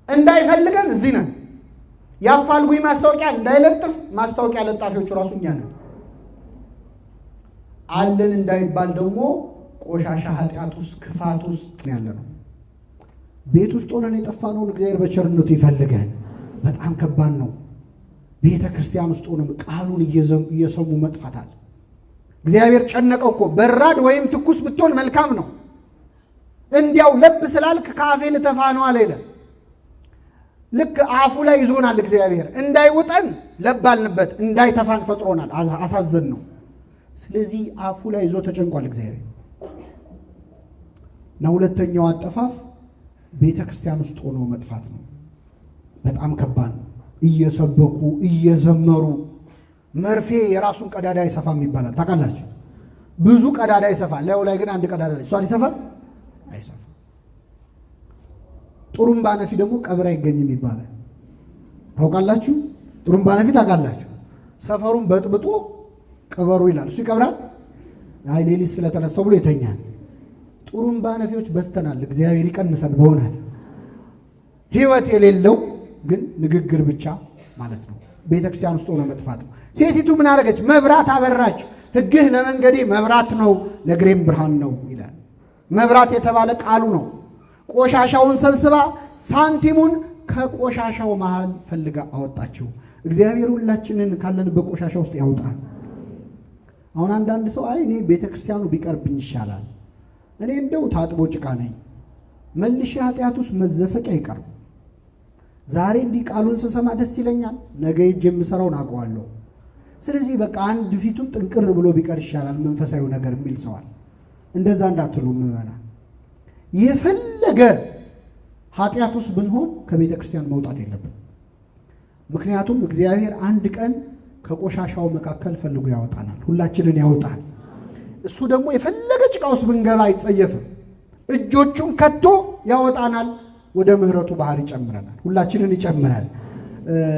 እንዳይፈልገን እዚህ ነን። ያፋልጉኝ ማስታወቂያ እንዳይለጥፍ ማስታወቂያ ለጣፊዎቹ ራሱ እኛ ነን። አለን እንዳይባል ደግሞ ቆሻሻ ኃጢአት ውስጥ ክፋት ውስጥ ያለ ነው። ቤት ውስጥ ሆነን የጠፋነውን እግዚአብሔር በቸርነቱ ይፈልገን። በጣም ከባድ ነው። ቤተ ክርስቲያን ውስጥ ሆነን ቃሉን እየሰሙ መጥፋታል። እግዚአብሔር ጨነቀው እኮ። በራድ ወይም ትኩስ ብትሆን መልካም ነው፣ እንዲያው ለብ ስላልክ ከአፌ ልተፋ ነው አለ ይላል። ልክ አፉ ላይ ይዞናል እግዚአብሔር። እንዳይውጠን ለብ አልንበት፣ እንዳይተፋን ፈጥሮናል። አሳዘን ነው። ስለዚህ አፉ ላይ ይዞ ተጨንቋል እግዚአብሔር። እና ሁለተኛው አጠፋፍ ቤተ ክርስቲያን ውስጥ ሆኖ መጥፋት ነው። በጣም ከባድ ነው። እየሰበኩ እየዘመሩ መርፌ የራሱን ቀዳዳ አይሰፋም ይባላል። ታውቃላችሁ? ብዙ ቀዳዳ ይሰፋል፣ ላዩ ላይ ግን አንድ ቀዳዳ ላይ እሷን ይሰፋል አይሰፋም። ጥሩምባ ነፊ ደግሞ ቀብር አይገኝም ይባላል። ታውቃላችሁ? ጥሩምባ ነፊ ታውቃላችሁ? ሰፈሩን በጥብጦ ቀበሩ ይላል። እሱ ይቀብራል? አይ ሌሊት ስለተነሳው ብሎ ይተኛል። ጥሩምባ ነፊዎች በስተናል። እግዚአብሔር ይቀንሰን። በእውነት ህይወት የሌለው ግን ንግግር ብቻ ማለት ነው። ቤተ ክርስቲያን ውስጥ ሆኖ መጥፋት ነው። ሴቲቱ ምን አደረገች? መብራት አበራች። ሕግህ ለመንገዴ መብራት ነው ለእግሬም ብርሃን ነው ይላል። መብራት የተባለ ቃሉ ነው። ቆሻሻውን ሰብስባ ሳንቲሙን ከቆሻሻው መሃል ፈልጋ አወጣችው። እግዚአብሔር ሁላችንን ካለንበት ቆሻሻ ውስጥ ያውጣል። አሁን አንዳንድ ሰው አይ እኔ ቤተ ክርስቲያኑ ቢቀርብኝ ይሻላል፣ እኔ እንደው ታጥቦ ጭቃ ነኝ፣ መልሼ ኃጢአት ውስጥ መዘፈቅ አይቀርም። ዛሬ እንዲህ ቃሉን ስሰማ ደስ ይለኛል፣ ነገ ሄጄ የምሰራውን አውቀዋለሁ። ስለዚህ በቃ አንድ ፊቱን ጥንቅር ብሎ ቢቀር ይሻላል መንፈሳዊ ነገር የሚል ሰዋል። እንደዛ እንዳትሉ ምዕመናን። የፈለገ ኃጢአት ውስጥ ብንሆን ከቤተ ክርስቲያን መውጣት የለብን። ምክንያቱም እግዚአብሔር አንድ ቀን ከቆሻሻው መካከል ፈልጎ ያወጣናል፣ ሁላችንን ያወጣል። እሱ ደግሞ የፈለገ ጭቃ ውስጥ ብንገባ አይጸየፍም። እጆቹን ከቶ ያወጣናል፣ ወደ ምህረቱ ባህር ይጨምረናል፣ ሁላችንን ይጨምራል።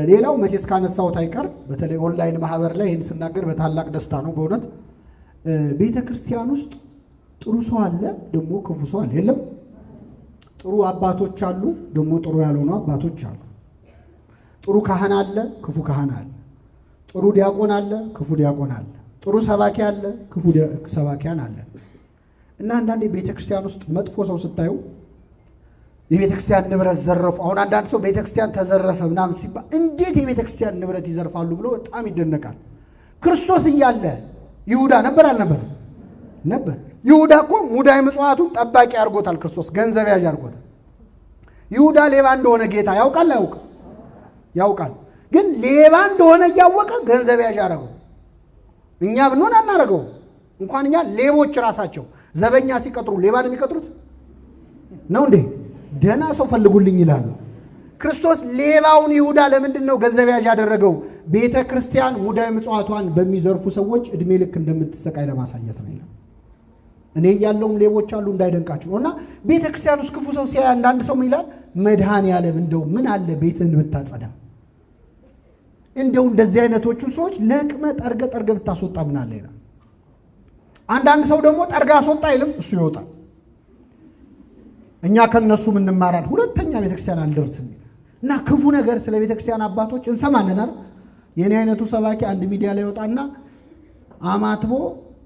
ሌላው መቼስ ካነሳሁት አይቀር በተለይ ኦንላይን ማህበር ላይ ይህን ስናገር በታላቅ ደስታ ነው በእውነት። ቤተ ክርስቲያን ውስጥ ጥሩ ሰው አለ፣ ደግሞ ክፉ ሰው አለ። የለም? ጥሩ አባቶች አሉ፣ ደግሞ ጥሩ ያልሆኑ አባቶች አሉ። ጥሩ ካህን አለ፣ ክፉ ካህን አለ። ጥሩ ዲያቆን አለ፣ ክፉ ዲያቆን አለ። ጥሩ ሰባኪ አለ፣ ክፉ ሰባኪያን አለ። እና አንዳንዴ ቤተክርስቲያን ውስጥ መጥፎ ሰው ስታዩ የቤተክርስቲያን ንብረት ዘረፉ። አሁን አንዳንድ ሰው ቤተክርስቲያን ተዘረፈ ምናምን ሲባል እንዴት የቤተክርስቲያን ንብረት ይዘርፋሉ ብሎ በጣም ይደነቃል። ክርስቶስ እያለ ይሁዳ ነበር አልነበር? ነበር። ይሁዳ እኮ ሙዳይ ምጽዋቱን ጠባቂ አድርጎታል። ክርስቶስ ገንዘብ ያዥ አድርጎታል። ይሁዳ ሌባ እንደሆነ ጌታ ያውቃል አያውቅም? ያውቃል። ግን ሌባ እንደሆነ እያወቀ ገንዘብ ያዥ አደረገው። እኛ ብንሆን አናደርገው። እንኳን እኛ ሌቦች ራሳቸው ዘበኛ ሲቀጥሩ ሌባ ነው የሚቀጥሩት ነው እንዴ? ደህና ሰው ፈልጉልኝ ይላሉ። ክርስቶስ ሌባውን ይሁዳ ለምንድን ነው ገንዘብ ያዥ ያደረገው? ቤተ ክርስቲያን ሙዳይ ምጽዋቷን በሚዘርፉ ሰዎች እድሜ ልክ እንደምትሰቃይ ለማሳየት ነው ይላል። እኔ ያለውም ሌቦች አሉ እንዳይደንቃችሁ ነው። እና ቤተ ክርስቲያን ውስጥ ክፉ ሰው ሲያይ አንዳንድ ሰው ይላል መድኃኔዓለም እንደው ምን አለ ቤትህን ብታጸዳ፣ እንደው እንደዚህ አይነቶቹን ሰዎች ለቅመ ጠርገ ብታስወጣ ምን አለ ይላል። አንዳንድ ሰው ደግሞ ጠርጋ አስወጣ አይልም፣ እሱ ይወጣል። እኛ ከነሱ እንማራለን፣ ሁለተኛ ቤተክርስቲያን አንደርስም። እና ክፉ ነገር ስለ ቤተክርስቲያን አባቶች እንሰማለን አይደል? የኔ አይነቱ ሰባኪ አንድ ሚዲያ ላይ ወጣና አማትቦ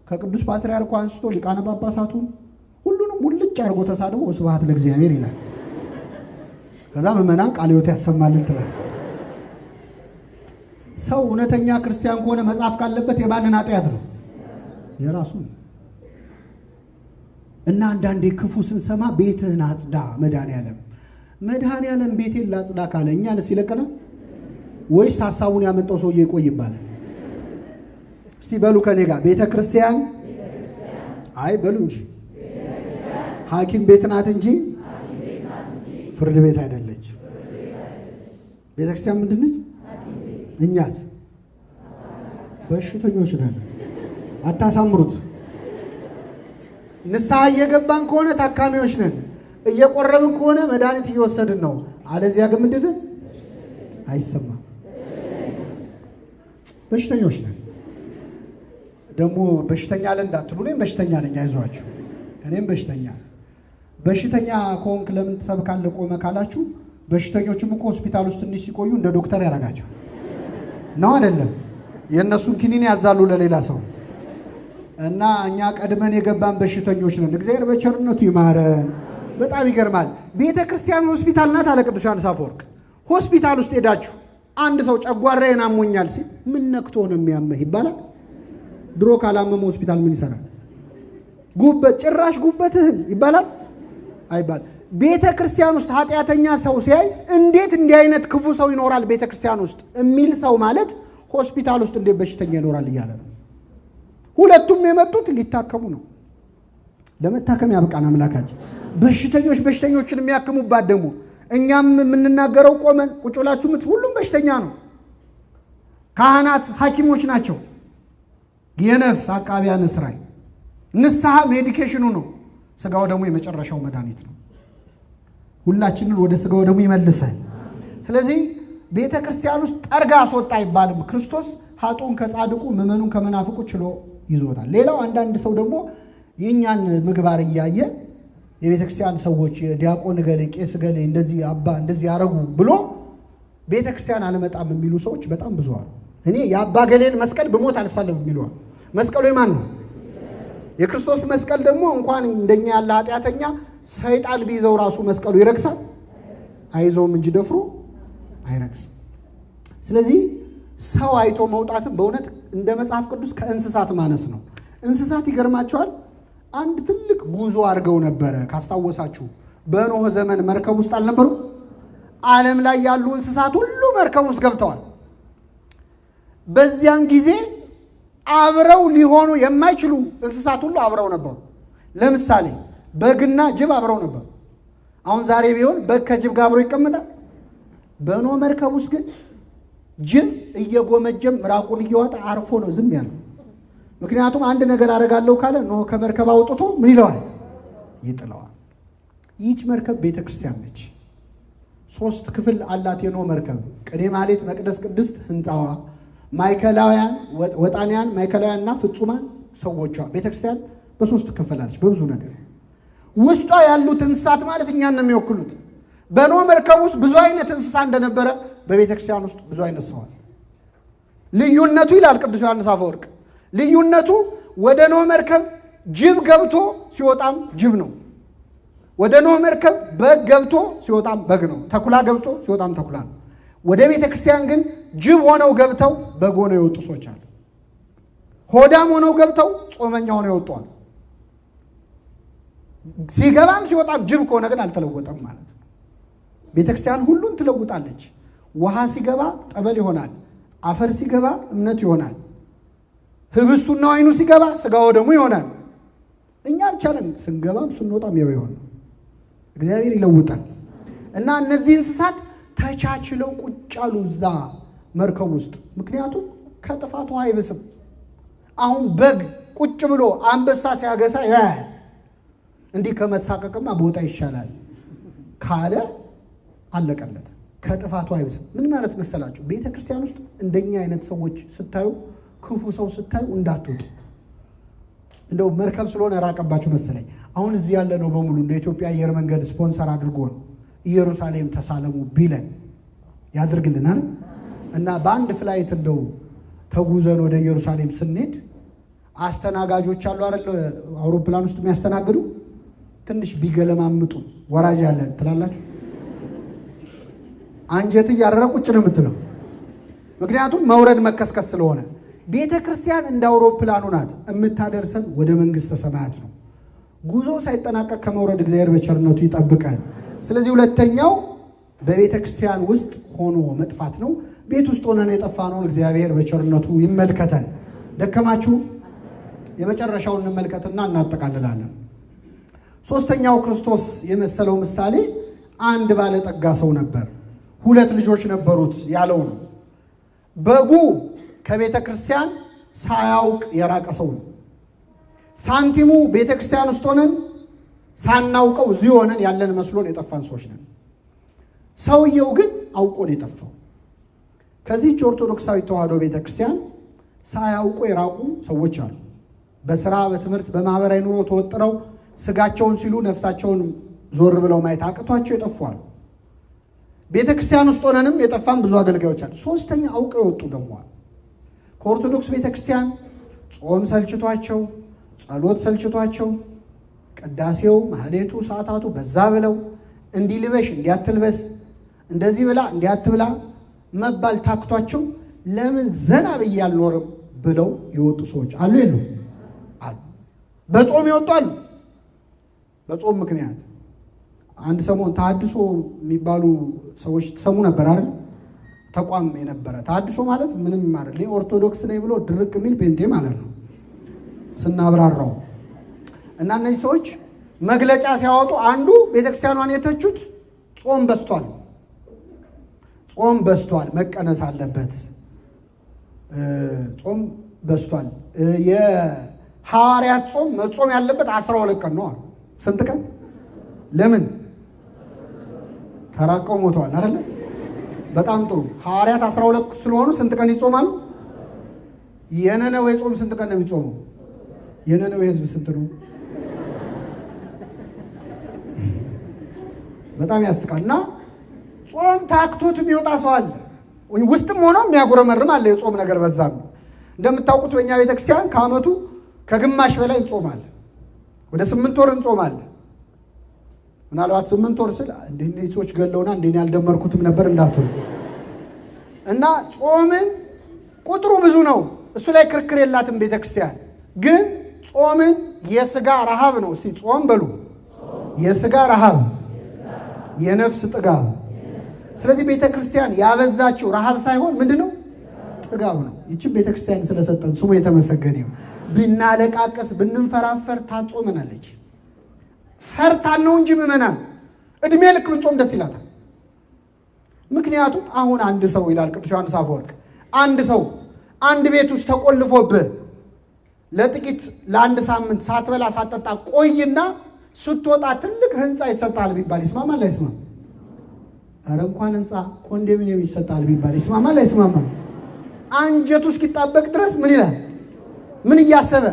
ከቅዱስ ፓትርያርኩ አንስቶ ሊቃነ ጳጳሳቱን ሁሉንም ሙልጭ አድርጎ ተሳድቦ ስብሐት ለእግዚአብሔር ይላል። ከዛ ምዕመናን ቃለ ሕይወት ያሰማልን ትላል። ሰው እውነተኛ ክርስቲያን ከሆነ መጽሐፍ ካለበት የማንን ኃጢአት ነው? የራሱ ነው። እና አንዳንዴ ክፉ ስንሰማ ቤትህን አጽዳ መድኃኔዓለም ቤቴን ላጽዳ ካለ እኛንስ ይለቀናል ወይስ ሐሳቡን ያመጣው ሰውዬ ይቆይ ይባላል? እስቲ በሉ ከኔ ጋር ቤተ ክርስቲያን አይ በሉ እንጂ ሐኪም ቤት ናት እንጂ ፍርድ ቤት አይደለች። ቤተ ክርስቲያን ምንድን ነች? እኛስ በሽተኞች ነን። አታሳምሩት። ንስሐ እየገባን ከሆነ ታካሚዎች ነን። እየቆረብን ከሆነ መድኃኒት እየወሰድን ነው። አለዚያ ግን ምንድን አይሰማም። በሽተኞች ነን። ደግሞ በሽተኛ አለ እንዳትሉ፣ እኔም በሽተኛ ነኝ። አይዟችሁ፣ እኔም በሽተኛ ከሆንክ ለምን ትሰብካለህ ቆመ ካላችሁ፣ በሽተኞችም እኮ ሆስፒታል ውስጥ ትንሽ ሲቆዩ እንደ ዶክተር ያደርጋቸው ነው አይደለም? የእነሱን ኪኒን ያዛሉ ለሌላ ሰው። እና እኛ ቀድመን የገባን በሽተኞች ነን። እግዚአብሔር በቸርነቱ ይማረን። በጣም ይገርማል። ቤተ ክርስቲያን ሆስፒታል ናት አለ ቅዱስ ዮሐንስ አፈወርቅ። ሆስፒታል ውስጥ ሄዳችሁ አንድ ሰው ጨጓራዬን አሞኛል ሲል ምን ነክቶ ነው የሚያመህ ይባላል? ድሮ ካላመመ ሆስፒታል ምን ይሰራል? ጉበት ጭራሽ ጉበትህን ይባላል አይባል። ቤተ ክርስቲያን ውስጥ ኃጢአተኛ ሰው ሲያይ እንዴት እንዲህ አይነት ክፉ ሰው ይኖራል ቤተ ክርስቲያን ውስጥ የሚል ሰው ማለት ሆስፒታል ውስጥ እንዴት በሽተኛ ይኖራል እያለ ነው። ሁለቱም የመጡት ሊታከሙ ነው። ለመታከም ያብቃን አምላካችን። በሽተኞችን የሚያክሙባት ደግሞ እኛም የምንናገረው ቆመን ቁጭ ብላችሁ ሁሉም በሽተኛ ነው። ካህናት ሐኪሞች ናቸው። የነፍስ አቃቢያነ ሥራይ ንስሐ ሜዲኬሽኑ ነው። ስጋው ደግሞ የመጨረሻው መድኃኒት ነው። ሁላችንን ወደ ስጋው ደግሞ ይመልሳል። ስለዚህ ቤተ ክርስቲያን ውስጥ ጠርጋ አስወጣ አይባልም። ክርስቶስ ኃጡን ከጻድቁ ምዕመኑን ከመናፍቁ ችሎ ይዞታል። ሌላው አንዳንድ ሰው ደግሞ የእኛን ምግባር እያየ የቤተ ክርስቲያን ሰዎች ዲያቆን ገሌ ቄስ ገሌ እንደዚህ አባ እንደዚህ ያረጉ ብሎ ቤተ ክርስቲያን አልመጣም የሚሉ ሰዎች በጣም ብዙ አሉ። እኔ የአባ ገሌን መስቀል ብሞት አልሳለም የሚሉ አሉ። መስቀሉ የማን ነው? የክርስቶስ መስቀል ደግሞ እንኳን እንደኛ ያለ ኃጢአተኛ ሰይጣን ቢይዘው ራሱ መስቀሉ ይረክሳል? አይዞም እንጂ ደፍሮ አይረክስም። ስለዚህ ሰው አይቶ መውጣትም በእውነት እንደ መጽሐፍ ቅዱስ ከእንስሳት ማነስ ነው። እንስሳት ይገርማቸዋል። አንድ ትልቅ ጉዞ አድርገው ነበረ። ካስታወሳችሁ በኖህ ዘመን መርከብ ውስጥ አልነበሩ? ዓለም ላይ ያሉ እንስሳት ሁሉ መርከብ ውስጥ ገብተዋል። በዚያን ጊዜ አብረው ሊሆኑ የማይችሉ እንስሳት ሁሉ አብረው ነበሩ። ለምሳሌ በግና ጅብ አብረው ነበሩ። አሁን ዛሬ ቢሆን በግ ከጅብ ጋር አብሮ ይቀመጣል? በኖህ መርከብ ውስጥ ግን ጅብ እየጎመጀም ምራቁን እየዋጠ አርፎ ነው ዝም ያለው። ምክንያቱም አንድ ነገር አደርጋለሁ ካለ ኖህ ከመርከብ አውጥቶ ምን ይለዋል? ይጥለዋል። ይህች መርከብ ቤተ ክርስቲያን ነች። 3 ክፍል አላት የኖህ መርከብ። ቅኔ ማኅሌት፣ መቅደስ ቅድስት ህንፃዋ፣ ማዕከላውያን ወጣንያን፣ ማዕከላውያንና ፍጹማን ሰዎቿ። ቤተ ክርስቲያን በ3 ትከፈላለች በብዙ ነገር። ውስጧ ያሉት እንስሳት ማለት እኛን ነው የሚወክሉት። በኖህ መርከብ ውስጥ ብዙ አይነት እንስሳ እንደነበረ በቤተ ክርስቲያን ውስጥ ብዙ አይነት ሰው አለ። ልዩነቱ ይላል ቅዱስ ዮሐንስ አፈወርቅ፣ ልዩነቱ ወደ ኖህ መርከብ ጅብ ገብቶ ሲወጣም ጅብ ነው። ወደ ኖህ መርከብ በግ ገብቶ ሲወጣም በግ ነው። ተኩላ ገብቶ ሲወጣም ተኩላ ነው። ወደ ቤተ ክርስቲያን ግን ጅብ ሆነው ገብተው በግ ሆነው የወጡ ሰዎች አሉ። ሆዳም ሆነው ገብተው ጾመኛ ሆነው ይወጣሉ። ሲገባም ሲወጣም ጅብ ከሆነ ግን አልተለወጠም ማለት ነው። ቤተ ክርስቲያን ሁሉን ትለውጣለች። ውሃ ሲገባ ጠበል ይሆናል። አፈር ሲገባ እምነት ይሆናል። ህብስቱና ወይኑ ሲገባ ስጋው ደሙ ይሆናል። እኛ ብቻ ነን ስንገባም ስንወጣም ያው ይሆን። እግዚአብሔር ይለውጣል። እና እነዚህ እንስሳት ተቻችለው ቁጭ አሉ እዛ መርከብ ውስጥ። ምክንያቱም ከጥፋቱ አይብስም። አሁን በግ ቁጭ ብሎ አንበሳ ሲያገሳ እንዲህ ከመሳቀቅማ ቦታ ይሻላል ካለ አለቀለት። ከጥፋቱ አይብስም። ምን ማለት መሰላችሁ? ቤተ ክርስቲያን ውስጥ እንደኛ አይነት ሰዎች ስታዩ፣ ክፉ ሰው ስታዩ እንዳትወጡ። እንደው መርከብ ስለሆነ ራቀባችሁ መሰለኝ። አሁን እዚህ ያለ ነው በሙሉ እንደ ኢትዮጵያ አየር መንገድ ስፖንሰር አድርጎን ኢየሩሳሌም ተሳለሙ ቢለን ያድርግልናል። እና በአንድ ፍላይት እንደው ተጉዘን ወደ ኢየሩሳሌም ስንሄድ አስተናጋጆች አሉ አይደል? አውሮፕላን ውስጥ የሚያስተናግዱ ትንሽ ቢገለማምጡ ወራጅ ያለ ትላላችሁ፣ አንጀት እያረረ ቁጭ ነው የምትለው። ምክንያቱም መውረድ መከስከስ ስለሆነ። ቤተ ክርስቲያን እንደ አውሮፕላኑ ናት። የምታደርሰን ወደ መንግሥተ ሰማያት ነው። ጉዞ ሳይጠናቀቅ ከመውረድ እግዚአብሔር በቸርነቱ ይጠብቀን። ስለዚህ ሁለተኛው በቤተ ክርስቲያን ውስጥ ሆኖ መጥፋት ነው። ቤት ውስጥ ሆነን የጠፋነውን እግዚአብሔር በቸርነቱ ይመልከተን። ደከማችሁ? የመጨረሻውን እንመልከትና እናጠቃልላለን። ሶስተኛው ክርስቶስ የመሰለው ምሳሌ አንድ ባለጠጋ ሰው ነበር፣ 2 ልጆች ነበሩት ያለው ነው። በጉ ከቤተ ክርስቲያን ሳያውቅ የራቀ ሰው ነው። ሳንቲሙ ቤተ ክርስቲያን ውስጥ ሆነን ሳናውቀው እዚህ ሆነን ያለን መስሎን የጠፋን ሰዎች ነን። ሰውየው ግን አውቆ ነው የጠፋው። ከዚህች ኦርቶዶክሳዊ ተዋሕዶ ቤተ ክርስቲያን ሳያውቁ የራቁ ሰዎች አሉ። በስራ በትምህርት በማህበራዊ ኑሮ ተወጥረው ስጋቸውን ሲሉ ነፍሳቸውን ዞር ብለው ማየት አቅቷቸው የጠፋሉ። ቤተ ክርስቲያን ውስጥ ሆነንም የጠፋን ብዙ አገልጋዮች አሉ። ሶስተኛ አውቀው የወጡ ደግሞ ከኦርቶዶክስ ቤተ ክርስቲያን ጾም ሰልችቷቸው፣ ጸሎት ሰልችቷቸው፣ ቅዳሴው ማህሌቱ ሰዓታቱ በዛ ብለው እንዲህ ልበሽ እንዲያትልበስ እንደዚህ ብላ እንዲያትብላ መባል ታክቷቸው ለምን ዘና ብዬ አልኖርም ብለው የወጡ ሰዎች አሉ። የሉ አሉ። በጾም ይወጡ አሉ። በጾም ምክንያት አንድ ሰሞን ተሐድሶ የሚባሉ ሰዎች ተሰሙ ነበር አይደል? ተቋም የነበረ ተሐድሶ ማለት ምንም ማለት ኦርቶዶክስ ነኝ ብሎ ድርቅ የሚል ጴንጤ ማለት ነው ስናብራራው። እና እነዚህ ሰዎች መግለጫ ሲያወጡ አንዱ ቤተክርስቲያኗን የተቹት ጾም በስቷል፣ ጾም በስቷል፣ መቀነስ አለበት፣ ጾም በስቷል። የሐዋርያት ጾም መጾም ያለበት 12 ቀን ነው አሉ። ስንት ቀን? ለምን? ተራቀው ሞተዋል አይደል? በጣም ጥሩ። ሐዋርያት 12 ስለሆኑ ስንት ቀን ይጾማሉ? የነነዌ ጾም ስንት ቀን ነው የሚጾመው? የነነዌ ህዝብ ስንት ነው? በጣም ያስቃል። እና ጾም ታክቶት የሚወጣ ሰው አለ፣ ውስጥም ሆኖ የሚያጉረመርም አለ። የጾም ነገር በዛ ነው። እንደምታውቁት በእኛ ቤተክርስቲያን ከዓመቱ ከግማሽ በላይ እንጾማለን። ወደ 8 ወር እንጾማለን። ምናልባት 8 ወር ስል እንደዚህ ሰዎች ገለውና እንደኔ ያልደመርኩትም ነበር እንዳትሉ። እና ጾምን ቁጥሩ ብዙ ነው፣ እሱ ላይ ክርክር የላትም ቤተክርስቲያን። ግን ጾምን የስጋ ረሃብ ነው። እስቲ ጾም በሉ። የስጋ ረሃብ፣ የነፍስ ጥጋብ። ስለዚህ ቤተክርስቲያን ያበዛችው ረሃብ ሳይሆን ምንድነው? ጥጋብ ነው። ይህችን ቤተክርስቲያን ስለሰጠን ስሙ የተመሰገነ ይሁን። ብናለቃቀስ ብንንፈራፈር ታጾመናለች። ፈርታን ነው እንጂ ምዕመናን እድሜ ልክ ብንጾም ደስ ይላታል። ምክንያቱም አሁን አንድ ሰው ይላል ቅዱስ ዮሐንስ አፈወርቅ፣ አንድ ሰው አንድ ቤት ውስጥ ተቆልፎብህ ለጥቂት ለአንድ ሳምንት ሳትበላ ሳትጠጣ ቆይና ስትወጣ ትልቅ ህንፃ ይሰጣል ቢባል ይስማማል አይስማም? ኧረ እንኳን ህንፃ ኮንዶሚኒየም ይሰጣል ቢባል ይስማማል አይስማማም? አንጀቱ እስኪጣበቅ ድረስ ምን ይላል? ምን እያሰበ?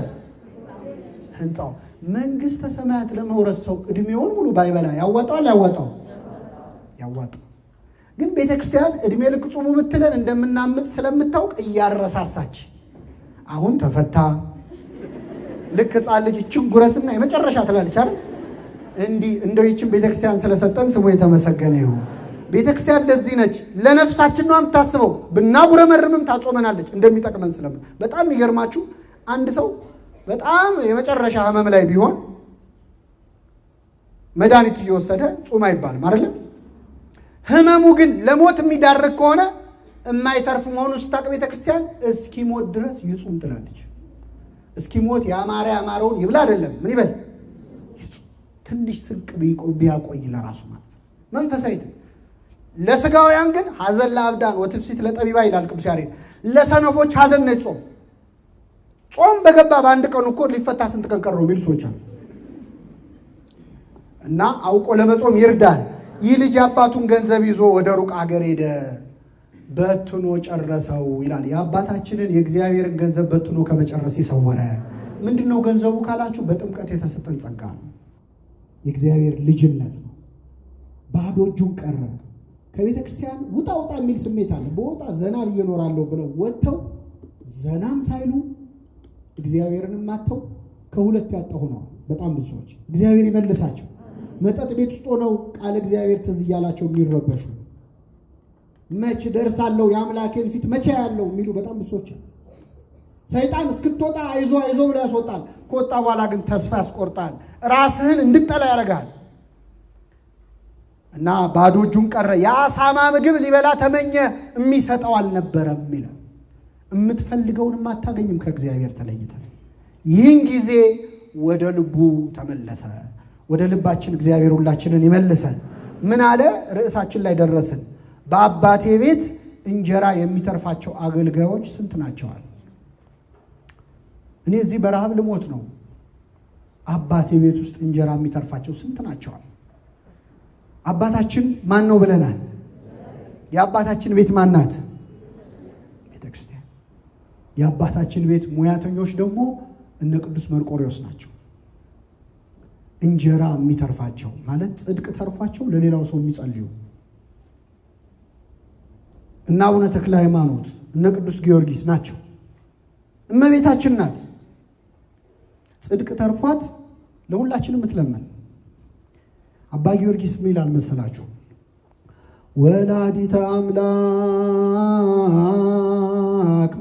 ህንፃው። መንግስተ ሰማያት ለመውረስ ሰው እድሜውን ሙሉ ባይበላ ያዋጣዋል? ያዋጣው? ያዋጣው። ግን ቤተክርስቲያን እድሜ ልክ ጾሙ ብትለን እንደምናምጽ ስለምታውቅ እያረሳሳች አሁን ተፈታ ልክ ሕፃን ልጅ እችን ጉረስና የመጨረሻ ትላለች አይደል? እንዲህ እንደው ይችን ቤተክርስቲያን ስለሰጠን ስሙ የተመሰገነ ይሁን። ቤተክርስቲያን እንደዚህ ነች። ለነፍሳችን ነው የምታስበው። ብናጉረመርምም ታጾመናለች እንደሚጠቅመን ስለምን። በጣም የሚገርማችሁ አንድ ሰው በጣም የመጨረሻ ህመም ላይ ቢሆን መድኃኒት እየወሰደ ጾም አይባልም አይደለም። ህመሙ ግን ለሞት የሚዳርግ ከሆነ የማይተርፍ መሆኑን ስታቅ ቤተክርስቲያን እስኪሞት ድረስ ይጹም ትላለች። እስኪሞት ያማረውን ይብላ አይደለም ምን ይበል? ትንሽ ስንቅ ቢያቆይ ለራሱ ማለት መንፈሳዊት። ለስጋውያን ግን ሐዘን ለአብዳን ወትፍሲት ለጠቢባ ይላል ቅዱስ ያሬድ። ለሰነፎች ሐዘን ነው ጾም። ጾም በገባ በአንድ ቀን እኮ ሊፈታ ስንት ቀን ቀረው የሚሉ ሰዎች አሉ። እና አውቆ ለመጾም ይርዳል። ይህ ልጅ አባቱን ገንዘብ ይዞ ወደ ሩቅ አገር ሄደ፣ በትኖ ጨረሰው ይላል። የአባታችንን የእግዚአብሔርን ገንዘብ በትኖ ከመጨረስ ይሰወረ። ምንድነው ገንዘቡ ካላችሁ በጥምቀት የተሰጠን ጸጋ ነው። የእግዚአብሔር ልጅነት ነው። ባዶ እጁን ቀረ። ከቤተ ክርስቲያን ውጣ ውጣ የሚል ስሜት አለ። በወጣ ዘና ብዬ እኖራለሁ ብለው ወጥተው ዘናም ሳይሉ እግዚአብሔርንም ማተው ከሁለት ያጣ ሆነዋል በጣም ብዙ ሰዎች። እግዚአብሔር ይመልሳቸው። መጠጥ ቤት ውስጥ ሆነው ቃል እግዚአብሔር ትዝ እያላቸው የሚረበሹ፣ መች ደርሳለሁ የአምላኬን ፊት መቼ ያለው የሚሉ በጣም ብዙ ሰዎች አሉ። ሰይጣን እስክትወጣ አይዞ ብሎ ያስወጣል። ከወጣ በኋላ ግን ተስፋ ያስቆርጣል። ራስህን እንድጠላ ያደርጋል። እና ባዶ እጁን ቀረ። የአሳማ ምግብ ሊበላ ተመኘ፣ የሚሰጠው አልነበረም ይላል። የምትፈልገውንም አታገኝም ከእግዚአብሔር ተለይተ። ይህን ጊዜ ወደ ልቡ ተመለሰ። ወደ ልባችን እግዚአብሔር ሁላችንን ይመልሰን። ምን አለ? ርዕሳችን ላይ ደረስን። በአባቴ ቤት እንጀራ የሚተርፋቸው አገልጋዮች ስንት ናቸዋል? እኔ እዚህ በረሃብ ልሞት ነው። አባቴ ቤት ውስጥ እንጀራ የሚተርፋቸው ስንት ናቸዋል? አባታችን ማን ነው ብለናል? የአባታችን ቤት ማን ናት? ቤተ ክርስቲያን። የአባታችን ቤት ሙያተኞች ደግሞ እነ ቅዱስ መርቆሬዎስ ናቸው። እንጀራ የሚተርፋቸው ማለት ጽድቅ ተርፏቸው ለሌላው ሰው የሚጸልዩ እና አቡነ ተክለ ሃይማኖት እነ ቅዱስ ጊዮርጊስ ናቸው። እመቤታችን ናት ጽድቅ ተርፏት ለሁላችንም የምትለመን። አባ ጊዮርጊስ ምን ይላል መሰላችሁ? ወላዲተ አምላክ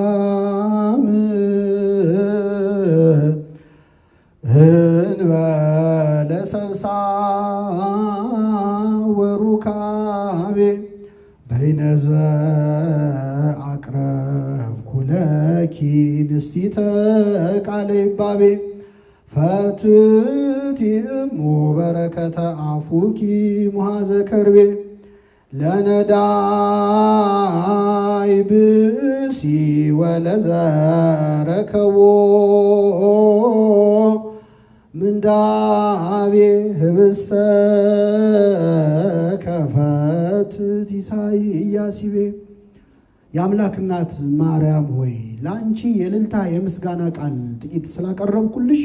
ማርያም እንበለ ሰብሳ ወሩካቤ በይነዘ አቅረብኩ ለኪ ንስቲተ ቃለ ይባቤ ፈትቲእሙ በረከተ አፉኪ ሙሃዘ ከርቤ ለነዳይ ብእሲ ወለዘረከቦ ምንዳቤ ህብስተ ከፈትት ኢሳይያሲቤ። የአምላክ እናት ማርያም ሆይ ለአንቺ የእልልታ የምስጋና ቃል ጥቂት ስላቀረብኩልሽ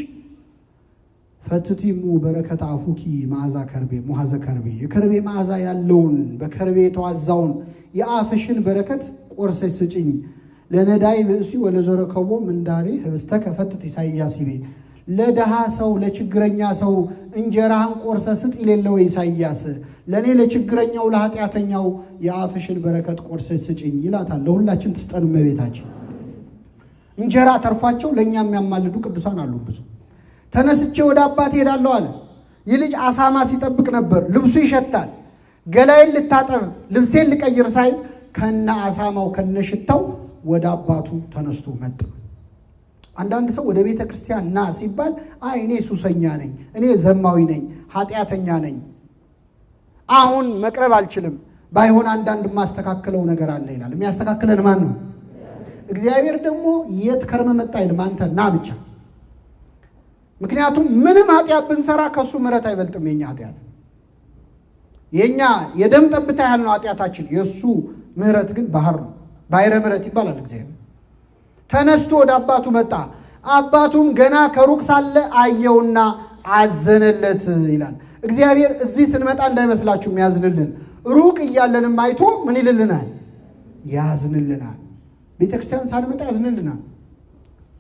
ፈትቲሙ በረከተ አፉኪ መዓዛ ከርቤ ሙሃዘ ከርቤ፣ የከርቤ መዓዛ ያለውን በከርቤ የተዋዛውን የአፍሽን በረከት ቆርሰሽ ስጭኝ። ለነዳይ ብእሲ ወለዘረከቦ ምንዳቤ ህብስተ ከፈትት ኢሳይያሲቤ። ለድሃ ሰው ለችግረኛ ሰው እንጀራህን ቆርሰ ስጥ የሌለው ኢሳይያስ፣ ለእኔ ለችግረኛው ለኃጢአተኛው የአፍሽን በረከት ቆርሰሽ ስጭኝ ይላታል። ለሁላችን ትስጠን እመቤታችን። እንጀራ ተርፏቸው ለእኛ የሚያማልዱ ቅዱሳን አሉ ብዙ። ተነስቼ ወደ አባቴ ሄዳለሁ አለ። ይህ ልጅ አሳማ ሲጠብቅ ነበር። ልብሱ ይሸታል። ገላዬን ልታጠብ ልብሴን ልቀይር ሳይል ከነ አሳማው ከነ ሽታው ወደ አባቱ ተነስቶ መጣ። አንዳንድ ሰው ወደ ቤተ ክርስቲያን ና ሲባል አይ እኔ ሱሰኛ ነኝ፣ እኔ ዘማዊ ነኝ፣ ኃጢአተኛ ነኝ፣ አሁን መቅረብ አልችልም፣ ባይሆን አንዳንድ የማስተካከለው ነገር አለ ይላል። የሚያስተካክለን ማን ነው? እግዚአብሔር ደግሞ የት ከርመ መጣ አይልም፣ አንተ ና ብቻ። ምክንያቱም ምንም ኃጢአት ብንሰራ ከሱ ምሕረት አይበልጥም። የኛ ኃጢአት የኛ የደም ጠብታ ያህል ነው ኃጢአታችን፣ የሱ ምሕረት ግን ባህር ነው። ባሕረ ምሕረት ይባላል እግዚአብሔር። ተነስቶ ወደ አባቱ መጣ። አባቱም ገና ከሩቅ ሳለ አየውና አዘነለት ይላል። እግዚአብሔር እዚህ ስንመጣ እንዳይመስላችሁ የሚያዝንልን፣ ሩቅ እያለንም አይቶ ምን ይልልናል? ያዝንልናል። ቤተክርስቲያን ሳንመጣ ያዝንልናል።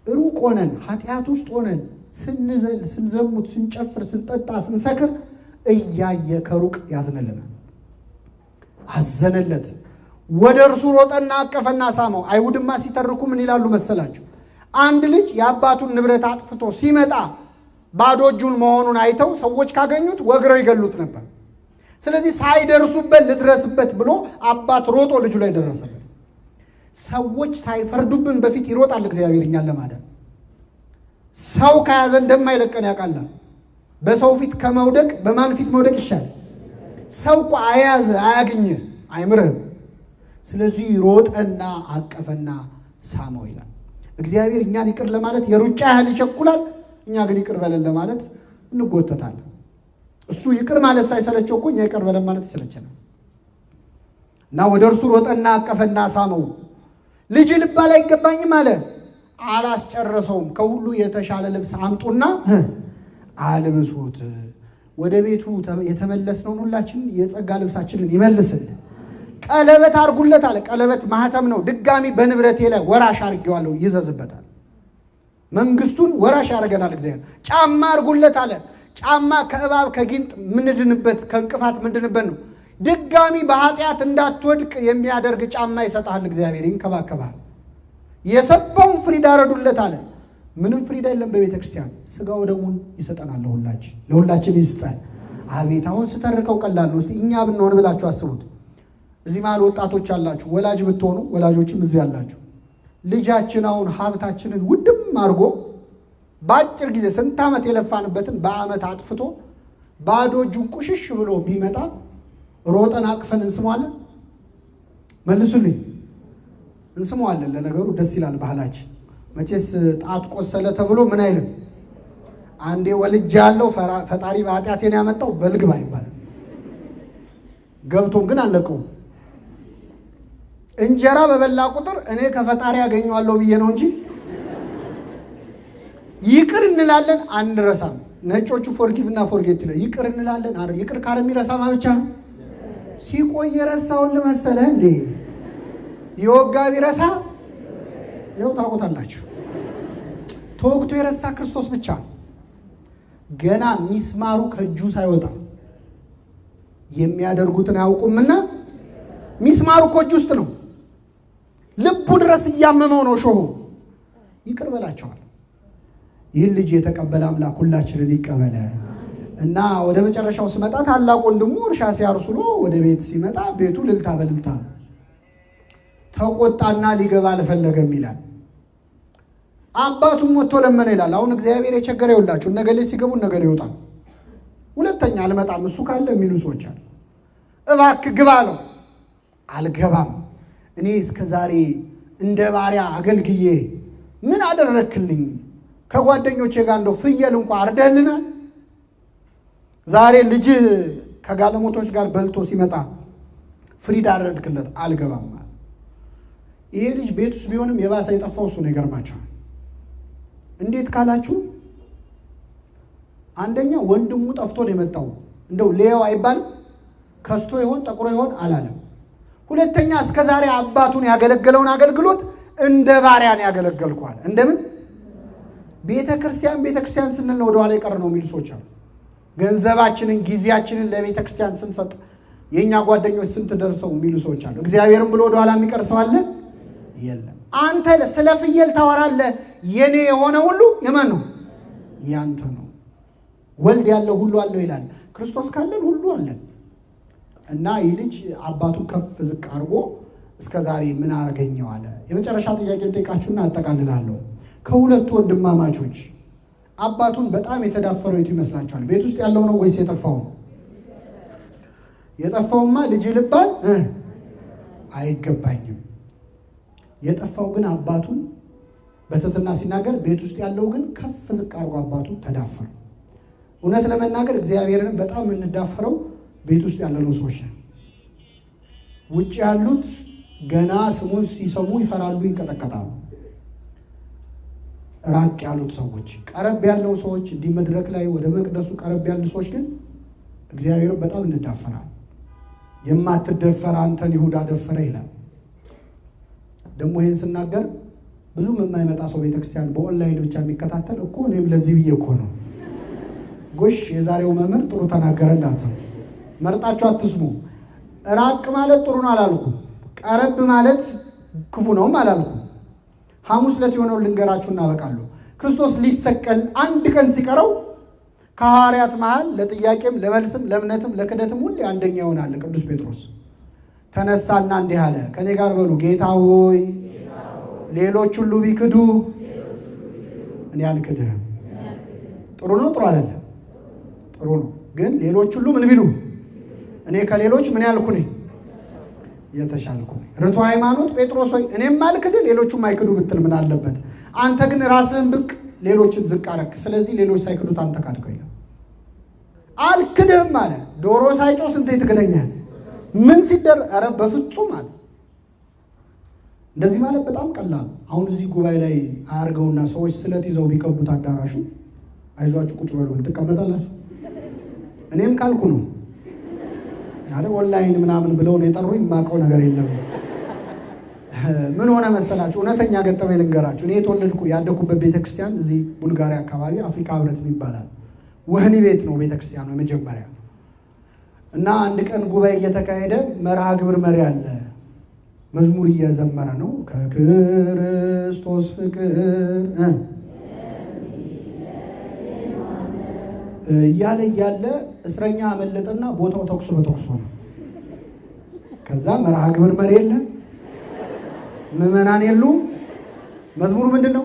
ሩቅ ሆነን ኃጢአት ውስጥ ሆነን ስንዘል፣ ስንዘሙት፣ ስንጨፍር፣ ስንጠጣ፣ ስንሰክር እያየ ከሩቅ ያዝንልናል። አዘነለት። ወደ እርሱ ሮጠና አቀፈና ሳመው። አይሁድማ ሲተርኩ ምን ይላሉ መሰላችሁ? አንድ ልጅ የአባቱን ንብረት አጥፍቶ ሲመጣ ባዶ እጁን መሆኑን አይተው ሰዎች ካገኙት ወግረው ይገሉት ነበር። ስለዚህ ሳይደርሱበት ልድረስበት ብሎ አባት ሮጦ ልጁ ላይ ደረሰበት። ሰዎች ሳይፈርዱብን በፊት ይሮጣል እግዚአብሔር እኛን ለማዳን። ሰው ከያዘ እንደማይለቀን ያውቃል። በሰው ፊት ከመውደቅ በማን ፊት መውደቅ ይሻላል? ሰው እኮ አያዘ አያግኝ አይምርህም። ስለዚህ ሮጠና አቀፈና ሳመው ይላል። እግዚአብሔር እኛን ይቅር ለማለት የሩጫ ያህል ይቸኩላል። እኛ ግን ይቅር በለን ለማለት እንጎተታለን። እሱ ይቅር ማለት ሳይሰለቸው እኮ እኛ ይቅር በለን ማለት ይሰለቸናል። እና ወደ እርሱ ሮጠና አቀፈና ሳመው። ልጅ ልባል አይገባኝም አለ። አላስጨረሰውም። ከሁሉ የተሻለ ልብስ አምጡና አልብሱት። ወደ ቤቱ የተመለስነውን ሁላችን የጸጋ ልብሳችንን ይመልስልን። ቀለበት አርጉለት አለ። ቀለበት ማህተም ነው። ድጋሚ በንብረቴ ላይ ወራሽ አድርጌዋለሁ ይዘዝበታል። መንግስቱን ወራሽ ያደርገናል እግዚአብሔር። ጫማ አርጉለት አለ። ጫማ ከእባብ ከጊንጥ ምንድንበት ከእንቅፋት ምንድንበት ነው። ድጋሚ በኃጢአት እንዳትወድቅ የሚያደርግ ጫማ ይሰጣል እግዚአብሔር፣ ይንከባከባል። የሰባውን ፍሪዳ ረዱለት አለ። ምንም ፍሪዳ የለም በቤተ ክርስቲያን። ስጋው ደሙን ይሰጠናል ለሁላችን ይስጠን። አቤት አሁን ስተርከው ቀላል ነው። እስቲ እኛ ብንሆን ብላችሁ አስቡት። እዚህ መሃል ወጣቶች አላችሁ፣ ወላጅ ብትሆኑ ወላጆችም እዚህ አላችሁ። ልጃችን አሁን ሀብታችንን ውድም አድርጎ በአጭር ጊዜ ስንት ዓመት የለፋንበትን በዓመት አጥፍቶ ባዶ እጁን ቁሽሽ ብሎ ቢመጣ ሮጠን አቅፈን እንስመዋለን? መልሱልኝ። እንስመዋለን። ለነገሩ ደስ ይላል ባህላችን። መቼስ ጣት ቆሰለ ተብሎ ምን አይልም። አንዴ ወልጅ ያለው ፈጣሪ በኃጢአቴን ያመጣው በልግባ ይባላል። ገብቶም ግን አለቀው። እንጀራ በበላ ቁጥር እኔ ከፈጣሪ ያገኘዋለሁ ብዬ ነው እንጂ ይቅር እንላለን አንረሳም። ነጮቹ ፎርጊቭ እና ፎርጌት ይላል። ይቅር እንላለን። ይቅር ካለ የሚረሳ ብቻ ነው። ሲቆይ የረሳውን ለመሰለህ እንዴ? የወጋ ቢረሳ ያው ታውቁታላችሁ። ተወግቶ የረሳ ክርስቶስ ብቻ ነው። ገና ሚስማሩ ከእጁ ሳይወጣ የሚያደርጉትን አያውቁምና ሚስማሩ ከእጁ ውስጥ ነው። ልቡ ድረስ እያመመው ነው ሾሁ። ይቅር በላቸዋል። ይህን ልጅ የተቀበለ አምላክ ሁላችንን ይቀበለ እና ወደ መጨረሻው ስመጣ ታላቅ ወንድሙ እርሻ ሲያርሱሎ ወደ ቤት ሲመጣ ቤቱ ልልታ በልልታ ተቆጣና ሊገባ አልፈለገም ይላል። አባቱም ወጥቶ ለመነ ይላል። አሁን እግዚአብሔር የቸገረ ይውላችሁ ነገሌ ሲገቡ ነገሌ ይወጣል። ሁለተኛ አልመጣም እሱ ካለ የሚሉ ሰዎች አሉ። እባክህ ግባ ነው። አልገባም። እኔ እስከ ዛሬ እንደ ባሪያ አገልግዬ ምን አደረክልኝ? ከጓደኞቼ ጋር እንደው ፍየል እንኳን አርደህልናል። ዛሬ ልጅህ ከጋለሞቶች ጋር በልቶ ሲመጣ ፍሪዳ አደረግክለት። አልገባም። ይሄ ልጅ ቤት ውስጥ ቢሆንም የባሰ የጠፋው እሱ ነው። ይገርማቸዋል። እንዴት ካላችሁ አንደኛ ወንድሙ ጠፍቶ ነው የመጣው። እንደው ሌው አይባልም። ከስቶ ይሆን ጠቁሮ ይሆን አላለም። ሁለተኛ እስከ ዛሬ አባቱን ያገለገለውን አገልግሎት እንደ ባሪያን ያገለገልኳል። እንደምን ቤተ ክርስቲያን ስንል ነው ወደኋላ የቀረ ነው የሚሉ ሰዎች አሉ። ገንዘባችንን ጊዜያችንን ለቤተ ክርስቲያን ስንሰጥ የእኛ ጓደኞች ስንት ደርሰው የሚሉ ሰዎች አሉ። እግዚአብሔርን ብሎ ወደኋላ የሚቀር ሰው አለ? የለም። አንተ ስለ ፍየል ታወራለህ። የኔ የሆነ ሁሉ የማን ነው? ያንተ ነው። ወልድ ያለው ሁሉ አለው ይላል። ክርስቶስ ካለን ሁሉ አለን። እና ይህ ልጅ አባቱ ከፍ ዝቅ አድርጎ እስከ ዛሬ ምን አገኘው አለ። የመጨረሻ ጥያቄ ጠይቃችሁና አጠቃልላለሁ። ከሁለቱ ወንድማማቾች አባቱን በጣም የተዳፈረው የቱ ይመስላችኋል? ቤት ውስጥ ያለው ነው ወይስ የጠፋው? የጠፋውማ ልጅ ልባል አይገባኝም። የጠፋው ግን አባቱን በትህትና ሲናገር፣ ቤት ውስጥ ያለው ግን ከፍ ዝቅ አድርጎ አባቱ ተዳፈረ። እውነት ለመናገር እግዚአብሔርን በጣም የምንዳፈረው ቤት ውስጥ ያለነው ሰዎች ነው። ውጭ ያሉት ገና ስሙን ሲሰሙ ይፈራሉ፣ ይንቀጠቀጣሉ። ራቅ ያሉት ሰዎች። ቀረብ ያለው ሰዎች እንዲህ መድረክ ላይ ወደ መቅደሱ ቀረብ ያሉ ሰዎች ግን እግዚአብሔርን በጣም እንዳፈራል። የማትደፈር አንተን ይሁዳ ደፈረ ይላል። ደግሞ ይህን ስናገር ብዙም የማይመጣ ሰው ቤተክርስቲያን በኦንላይን ብቻ የሚከታተል እኮ እኔም ለዚህ ብዬ እኮ ነው። ጎሽ የዛሬው መምህር ጥሩ ተናገረላት። መርጣችሁ አትስሙ። ራቅ ማለት ጥሩ ነው አላልኩም። ቀረብ ማለት ክፉ ነውም አላልኩም። ሐሙስ ዕለት የሆነው ልንገራችሁ እናበቃለሁ። ክርስቶስ ሊሰቀል አንድ ቀን ሲቀረው ከሐዋርያት መሃል ለጥያቄም ለመልስም ለእምነትም ለክደትም ሁሌ አንደኛ ይሆናል ቅዱስ ጴጥሮስ። ተነሳና እንዲህ አለ፣ ከኔ ጋር በሉ፣ ጌታ ሆይ ሌሎች ሁሉ ቢክዱ እኔ አልክድህም። ጥሩ ነው? ጥሩ አይደለም? ጥሩ ነው። ግን ሌሎች ሁሉ ምን ቢሉ እኔ ከሌሎች ምን ያልኩ ነኝ? የተሻልኩ ነኝ። ርቱ ሃይማኖት ጴጥሮስ ሆይ እኔም አልክድ ሌሎቹም አይክዱ ብትል ምን አለበት? አንተ ግን ራስህን ብቅ ሌሎችን ዝቅ አረክ። ስለዚህ ሌሎች ሳይክዱት አንተ ካድከው ይላል። አልክድህም አለ። ዶሮ ሳይጮህ ስንቴ ትክደኛለህ? ምን ሲደር ኧረ በፍጹም አለ። እንደዚህ ማለት በጣም ቀላል። አሁን እዚህ ጉባኤ ላይ አያርገውና ሰዎች ስለት ይዘው ቢቀቡት አዳራሹ አይዟችሁ ቁጭ በሉ ትቀመጣላችሁ። እኔም ካልኩ ነው አረ ኦንላይን ምናምን ብለው ነው የጠሩኝ። የማውቀው ነገር የለም። ምን ሆነ መሰላችሁ? እውነተኛ ገጠመኝ ልንገራችሁ። እኔ የተወለድኩ ያደኩበት ቤተክርስቲያን እዚህ ቡልጋሪያ አካባቢ አፍሪካ ህብረት ይባላል። ወህኒ ቤት ነው ቤተክርስቲያኑ የመጀመሪያ። እና አንድ ቀን ጉባኤ እየተካሄደ መርሃ ግብር መሪ አለ። መዝሙር እየዘመረ ነው። ከክርስቶስ ፍቅር እያለ እስረኛ አመለጠና ቦታው ተኩስ በተኩስ ሆነ። ከዛ መርሃ ግብር መሪ የለ፣ ምዕመናን የሉ። መዝሙሩ ምንድን ነው?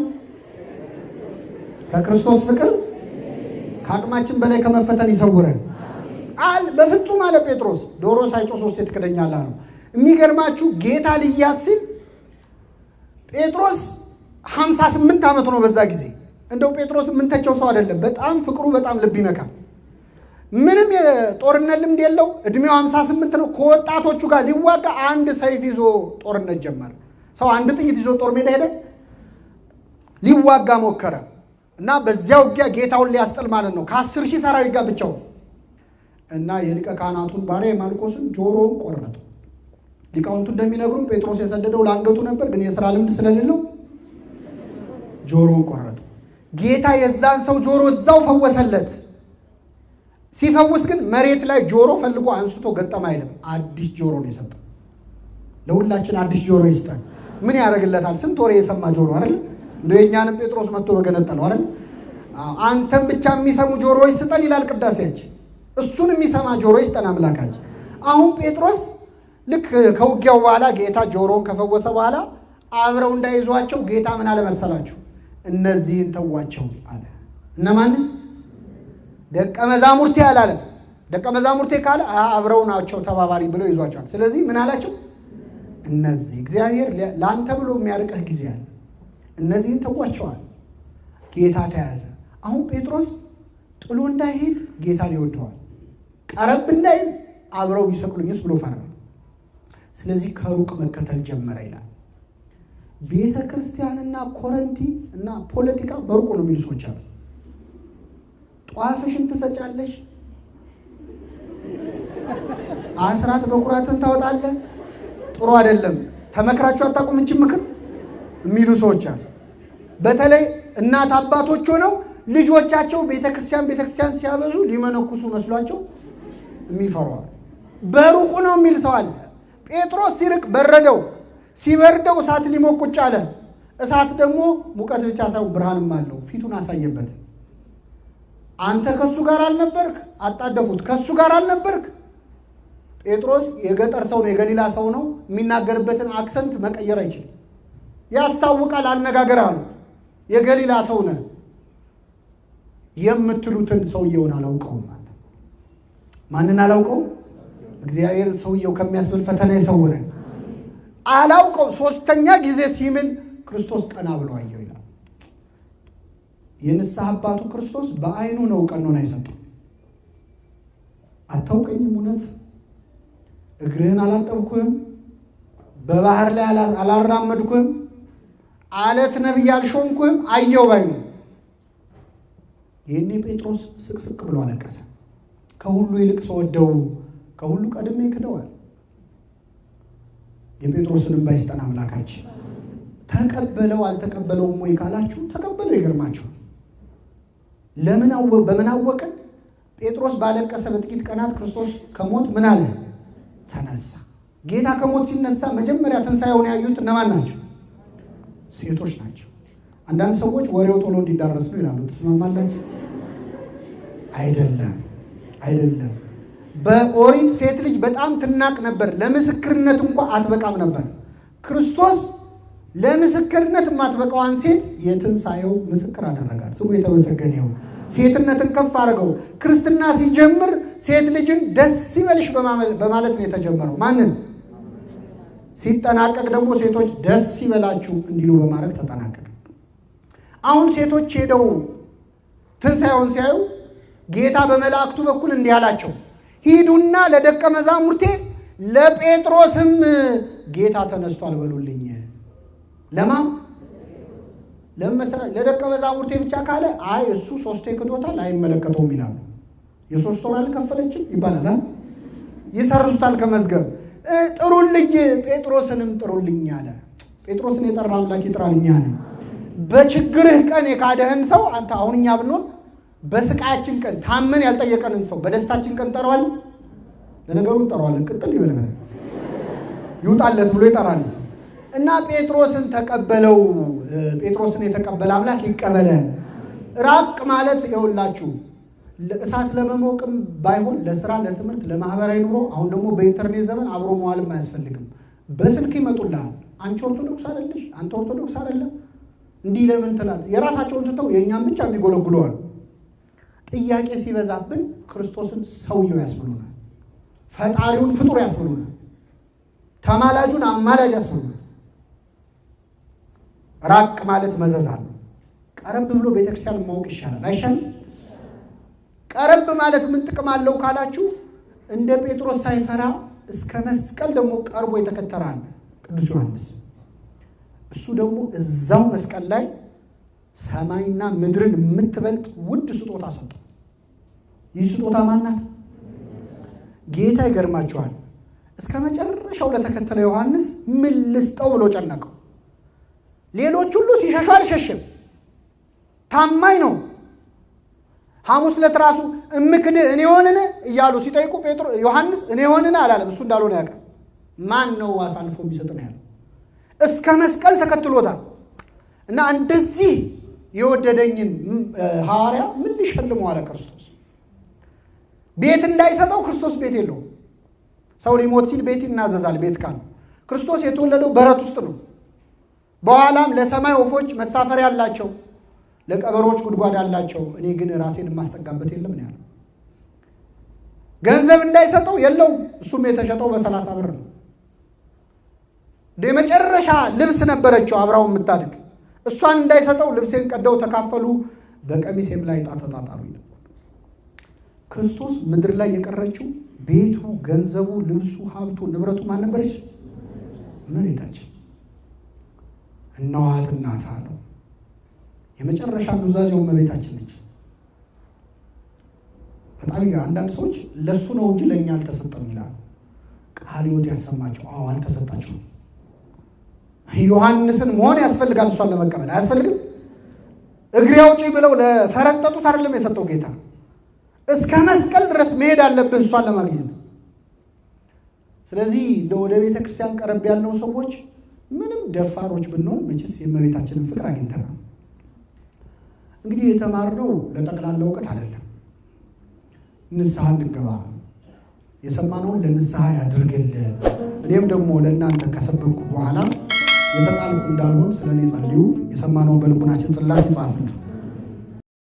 ከክርስቶስ ፍቅር ከአቅማችን በላይ ከመፈተን ይሰውረን። በፍጹም አለ ጴጥሮስ። ዶሮ ሳይጮህ ሶስቴ ትክደኛለህ ነው። የሚገርማችሁ ጌታ ሊያዝ ሲል ጴጥሮስ 58 ዓመቱ ነው በዛ ጊዜ። እንደው ጴጥሮስ የምንተቸው ሰው አይደለም። በጣም ፍቅሩ በጣም ልብ ይነካል። ምንም የጦርነት ልምድ የለው። እድሜው 58 ነው። ከወጣቶቹ ጋር ሊዋጋ አንድ ሰይፍ ይዞ ጦርነት ጀመረ። ሰው አንድ ጥይት ይዞ ጦር ሜዳ ሄደ፣ ሊዋጋ ሞከረ እና በዚያ ውጊያ ጌታውን ሊያስጥል ማለት ነው ከ10 ሺህ ሰራዊት ጋር ብቻው እና የሊቀ ካህናቱን ባሪያ የማልቆስን ጆሮውን ቆረጠ። ሊቃውንቱ እንደሚነግሩን ጴጥሮስ የሰደደው ለአንገቱ ነበር፣ ግን የሥራ ልምድ ስለሌለው ጆሮውን ቆረጠ። ጌታ የዛን ሰው ጆሮ እዛው ፈወሰለት። ሲፈውስ ግን መሬት ላይ ጆሮ ፈልጎ አንስቶ ገጠም አይልም። አዲስ ጆሮ ነው የሰጠው። ለሁላችን አዲስ ጆሮ ይስጠን። ምን ያደርግለታል? ስንት ወሬ የሰማ ጆሮ አይደል? እንደ የኛንም ጴጥሮስ መጥቶ በገነጠለው አይደል? አንተም ብቻ የሚሰሙ ጆሮዎች ስጠን ይላል ቅዳሴያችን። እሱን የሚሰማ ጆሮ ይስጠን አምላካችን። አሁን ጴጥሮስ ልክ ከውጊያው በኋላ ጌታ ጆሮውን ከፈወሰ በኋላ አብረው እንዳይዟቸው ጌታ ምን አለ መሰላችሁ? እነዚህን ተዋቸው አለ። እነማን? ደቀ መዛሙርቴ አላለም። ደቀ መዛሙርቴ ካለ አብረው ናቸው ተባባሪ ብለው ይዟቸዋል። ስለዚህ ምን አላቸው? እነዚህ እግዚአብሔር ለአንተ ብሎ የሚያርቅህ ጊዜ አለ። እነዚህን ተዋቸዋል። ጌታ ተያዘ። አሁን ጴጥሮስ ጥሎ እንዳይሄድ ጌታን ይወደዋል። ቀረብ እንዳይል አብረው ቢሰቅሉኝስ ብሎ ፈራ። ስለዚህ ከሩቅ መከተል ጀመረ ይላል። ቤተ ክርስቲያንና ኮረንቲ እና ፖለቲካ በሩቁ ነው የሚሉ ሰዎች አሉ። ጧፍሽን ትሰጫለሽ፣ አስራት በኩራትን ታወጣለህ፣ ጥሩ አይደለም፣ ተመክራችሁ አታውቁም እንጂ ምክር የሚሉ ሰዎች አሉ። በተለይ እናት አባቶች ሆነው ልጆቻቸው ቤተክርስቲያን ሲያበዙ ሊመነኩሱ መስሏቸው የሚፈሯል። በሩቁ ነው የሚል ሰው አለ። ጴጥሮስ ሲርቅ በረደው፣ ሲበርደው እሳት ሊሞቅ ቁጭ አለ። እሳት ደግሞ ሙቀት ብቻ ሳይሆን ብርሃንም አለው። ፊቱን አሳየበት። አንተ ከሱ ጋር አልነበርክ? አጣደፉት። ከሱ ጋር አልነበርክ? ጴጥሮስ የገጠር ሰው ነው፣ የገሊላ ሰው ነው። የሚናገርበትን አክሰንት መቀየር አይችልም። ያስታውቃል አነጋገር አሉ። የገሊላ ሰው ነህ የምትሉትን ሰውየውን አላውቀውም አለ። ማንን አላውቀውም? እግዚአብሔር ሰውየው ከሚያስብል ፈተና ይሰውረን። አላውቀው። ሶስተኛ ጊዜ ሲምል ክርስቶስ ቀና ብሎ አየው ይላል። የንስሐ አባቱ ክርስቶስ በዓይኑ ነው ቀኖና አይሰጥም። አታውቀኝም? እውነት እግርህን አላጠብኩህም? በባህር ላይ አላራመድኩህም? አለት ነቢይ አልሾምኩህም አየው ባይ ነው። ይሄኔ ጴጥሮስ ስቅስቅ ብሎ አለቀሰ። ከሁሉ ይልቅ ሰወደው ከሁሉ ቀድሜ ክደዋል። የጴጥሮስን እንባ ይስጠን አምላካችን። ተቀበለው አልተቀበለውም ወይ ካላችሁ ተቀበለው። ይገርማችኋል። በምን አወቀ? ጴጥሮስ ባለቀሰ በጥቂት ቀናት ክርስቶስ ከሞት ምን አለ? ተነሳ። ጌታ ከሞት ሲነሳ መጀመሪያ ትንሣኤውን ያዩት እነማን ናቸው? ሴቶች ናቸው። አንዳንድ ሰዎች ወሬው ቶሎ እንዲዳረስ ነው ይላሉ። ትስማማላችሁ? አይደለም። በኦሪት ሴት ልጅ በጣም ትናቅ ነበር። ለምስክርነት እንኳ አትበቃም ነበር። ክርስቶስ ለምስክርነት የማትበቃዋን ሴት የትንሣኤው ምስክር አደረጋት። ስሙ የተመሰገነ ይሁን። ሴትነትን ከፍ አድርገው ክርስትና ሲጀምር ሴት ልጅን ደስ ይበልሽ በማለት ነው የተጀመረው። ማንን? ሲጠናቀቅ ደግሞ ሴቶች ደስ ይበላችሁ እንዲሉ በማድረግ ተጠናቀቀ። አሁን ሴቶች ሄደው ትንሣኤውን ሲያዩ ጌታ በመላእክቱ በኩል እንዲህ አላቸው፣ ሂዱና ለደቀ መዛሙርቴ ለጴጥሮስም ጌታ ተነስቷል በሉልኝ። ለማን? ለደቀ መዛሙርቴ ብቻ ካለ አይ እሱ 3 ክዶታል አይመለከተውም ይላሉ። የ3 ወር አልከፈለችም ይባላል። ይሰርዙታል ከመዝገብ። ጥሩልኝ ጴጥሮስንም ጥሩልኝ አለ። ጴጥሮስን የጠራ አምላክ ይጥራልኝ አለ። በችግርህ ቀን የካደህን ሰው አንተ አሁን እኛ ብንሆን በስቃያችን ቀን ታመን ያልጠየቀንን ሰው በደስታችን ቀን ጠራዋለን። ለነገሩ ጠራዋለን። ቅጥል ይበለናል ይውጣለት ብሎ ይጠራል። እና ጴጥሮስን ተቀበለው። ጴጥሮስን የተቀበለ አምላክ ይቀበለን። ራቅ ማለት ይኸውላችሁ እሳት ለመሞቅም ባይሆን ለስራ፣ ለትምህርት፣ ለማህበራዊ ኑሮ አሁን ደግሞ በኢንተርኔት ዘመን አብሮ መዋልም አያስፈልግም። በስልክ ይመጡልሃል። አንቺ ኦርቶዶክስ አይደለሽ፣ አንተ ኦርቶዶክስ አይደለም እንዲህ ለምን ትላለህ? የራሳቸውን ትተው የእኛም ብቻ የሚጎለጉለዋል። ጥያቄ ሲበዛብን ክርስቶስን ሰውየው ያስብሉናል። ፈጣሪውን ፍጡር ያስብሉናል። ተማላጁን አማላጅ ያስብሉናል። ራቅ ማለት መዘዝ አለው። ቀረብ ብሎ ቤተክርስቲያን ማወቅ ይሻላል አይሻልም? ቀረብ ማለት ምን ጥቅም አለው ካላችሁ እንደ ጴጥሮስ ሳይፈራ እስከ መስቀል ደግሞ ቀርቦ የተከተራል ቅዱስ ዮሐንስ። እሱ ደግሞ እዛው መስቀል ላይ ሰማይና ምድርን የምትበልጥ ውድ ስጦታ ሰጠ። ይህ ስጦታ ማናት? ጌታ ይገርማችኋል። እስከ መጨረሻው ለተከተለ ዮሐንስ ምን ልስጠው ብሎ ጨነቀው። ሌሎች ሁሉ ሲሸሹ አልሸሸም። ታማኝ ነው። ሐሙስ ዕለት ራሱ እምክድህ እኔ ሆንን እያሉ ሲጠይቁ ዮሐንስ እኔ ሆንን አላለም። እሱ እንዳልሆነ ያውቃል። ማን ነው አሳልፎ የሚሰጥ ነው ያለው። እስከ መስቀል ተከትሎታል። እና እንደዚህ የወደደኝን ሐዋርያ ምን ሊሸልመው አለ ክርስቶስ። ቤት እንዳይሰጠው ክርስቶስ ቤት የለውም። ሰው ሊሞት ሲል ቤት ይናዘዛል። ቤት ካለ ክርስቶስ የተወለደው በረት ውስጥ ነው። በኋላም ለሰማይ ወፎች መሳፈሪያ አላቸው፣ ለቀበሮች ጉድጓድ አላቸው፣ እኔ ግን ራሴን የማስጠጋበት የለም ነው ያለው። ገንዘብ እንዳይሰጠው የለውም። እሱም የተሸጠው በ30 ብር ነው። የመጨረሻ ልብስ ነበረችው አብራው የምታድግ፣ እሷን እንዳይሰጠው ልብሴን ቀደው ተካፈሉ፣ በቀሚሴም ላይ ዕጣ ተጣጣሉ። ክርስቶስ ምድር ላይ የቀረችው ቤቱ፣ ገንዘቡ፣ ልብሱ፣ ሀብቱ፣ ንብረቱ ማን ነበረች? እመቤታችን። እነኋት እናት አለው። የመጨረሻ ኑዛዜው እመቤታችን ነች። በጣም አንዳንድ ሰዎች ለእሱ ነው እንጂ ለእኛ አልተሰጠም ይላሉ። ቃል ሕይወት ያሰማቸው። አዎ አልተሰጣቸውም። ዮሐንስን መሆን ያስፈልጋል። እሷን ለመቀበል አያስፈልግም? እግሬ አውጪኝ ብለው ለፈረጠጡት አይደለም የሰጠው ጌታ። እስከ መስቀል ድረስ መሄድ አለብህ እሷን ለማግኘት። ስለዚህ ወደ ቤተ ክርስቲያን ቀረብ ያለው ሰዎች ምንም ደፋሮች ብንሆን መቼስ የእመቤታችንን ፍቅር አግኝተናል። እንግዲህ የተማርነው ለጠቅላላ እውቀት አይደለም፣ ንስሐ እንድንገባ የሰማነውን ለንስሐ ያድርግልን። እኔም ደግሞ ለእናንተ ከሰበኩ በኋላ የተጣልኩ እንዳልሆን ስለ እኔ ጸልዩ። የሰማነውን በልቡናችን ጽላት ይጻፉት።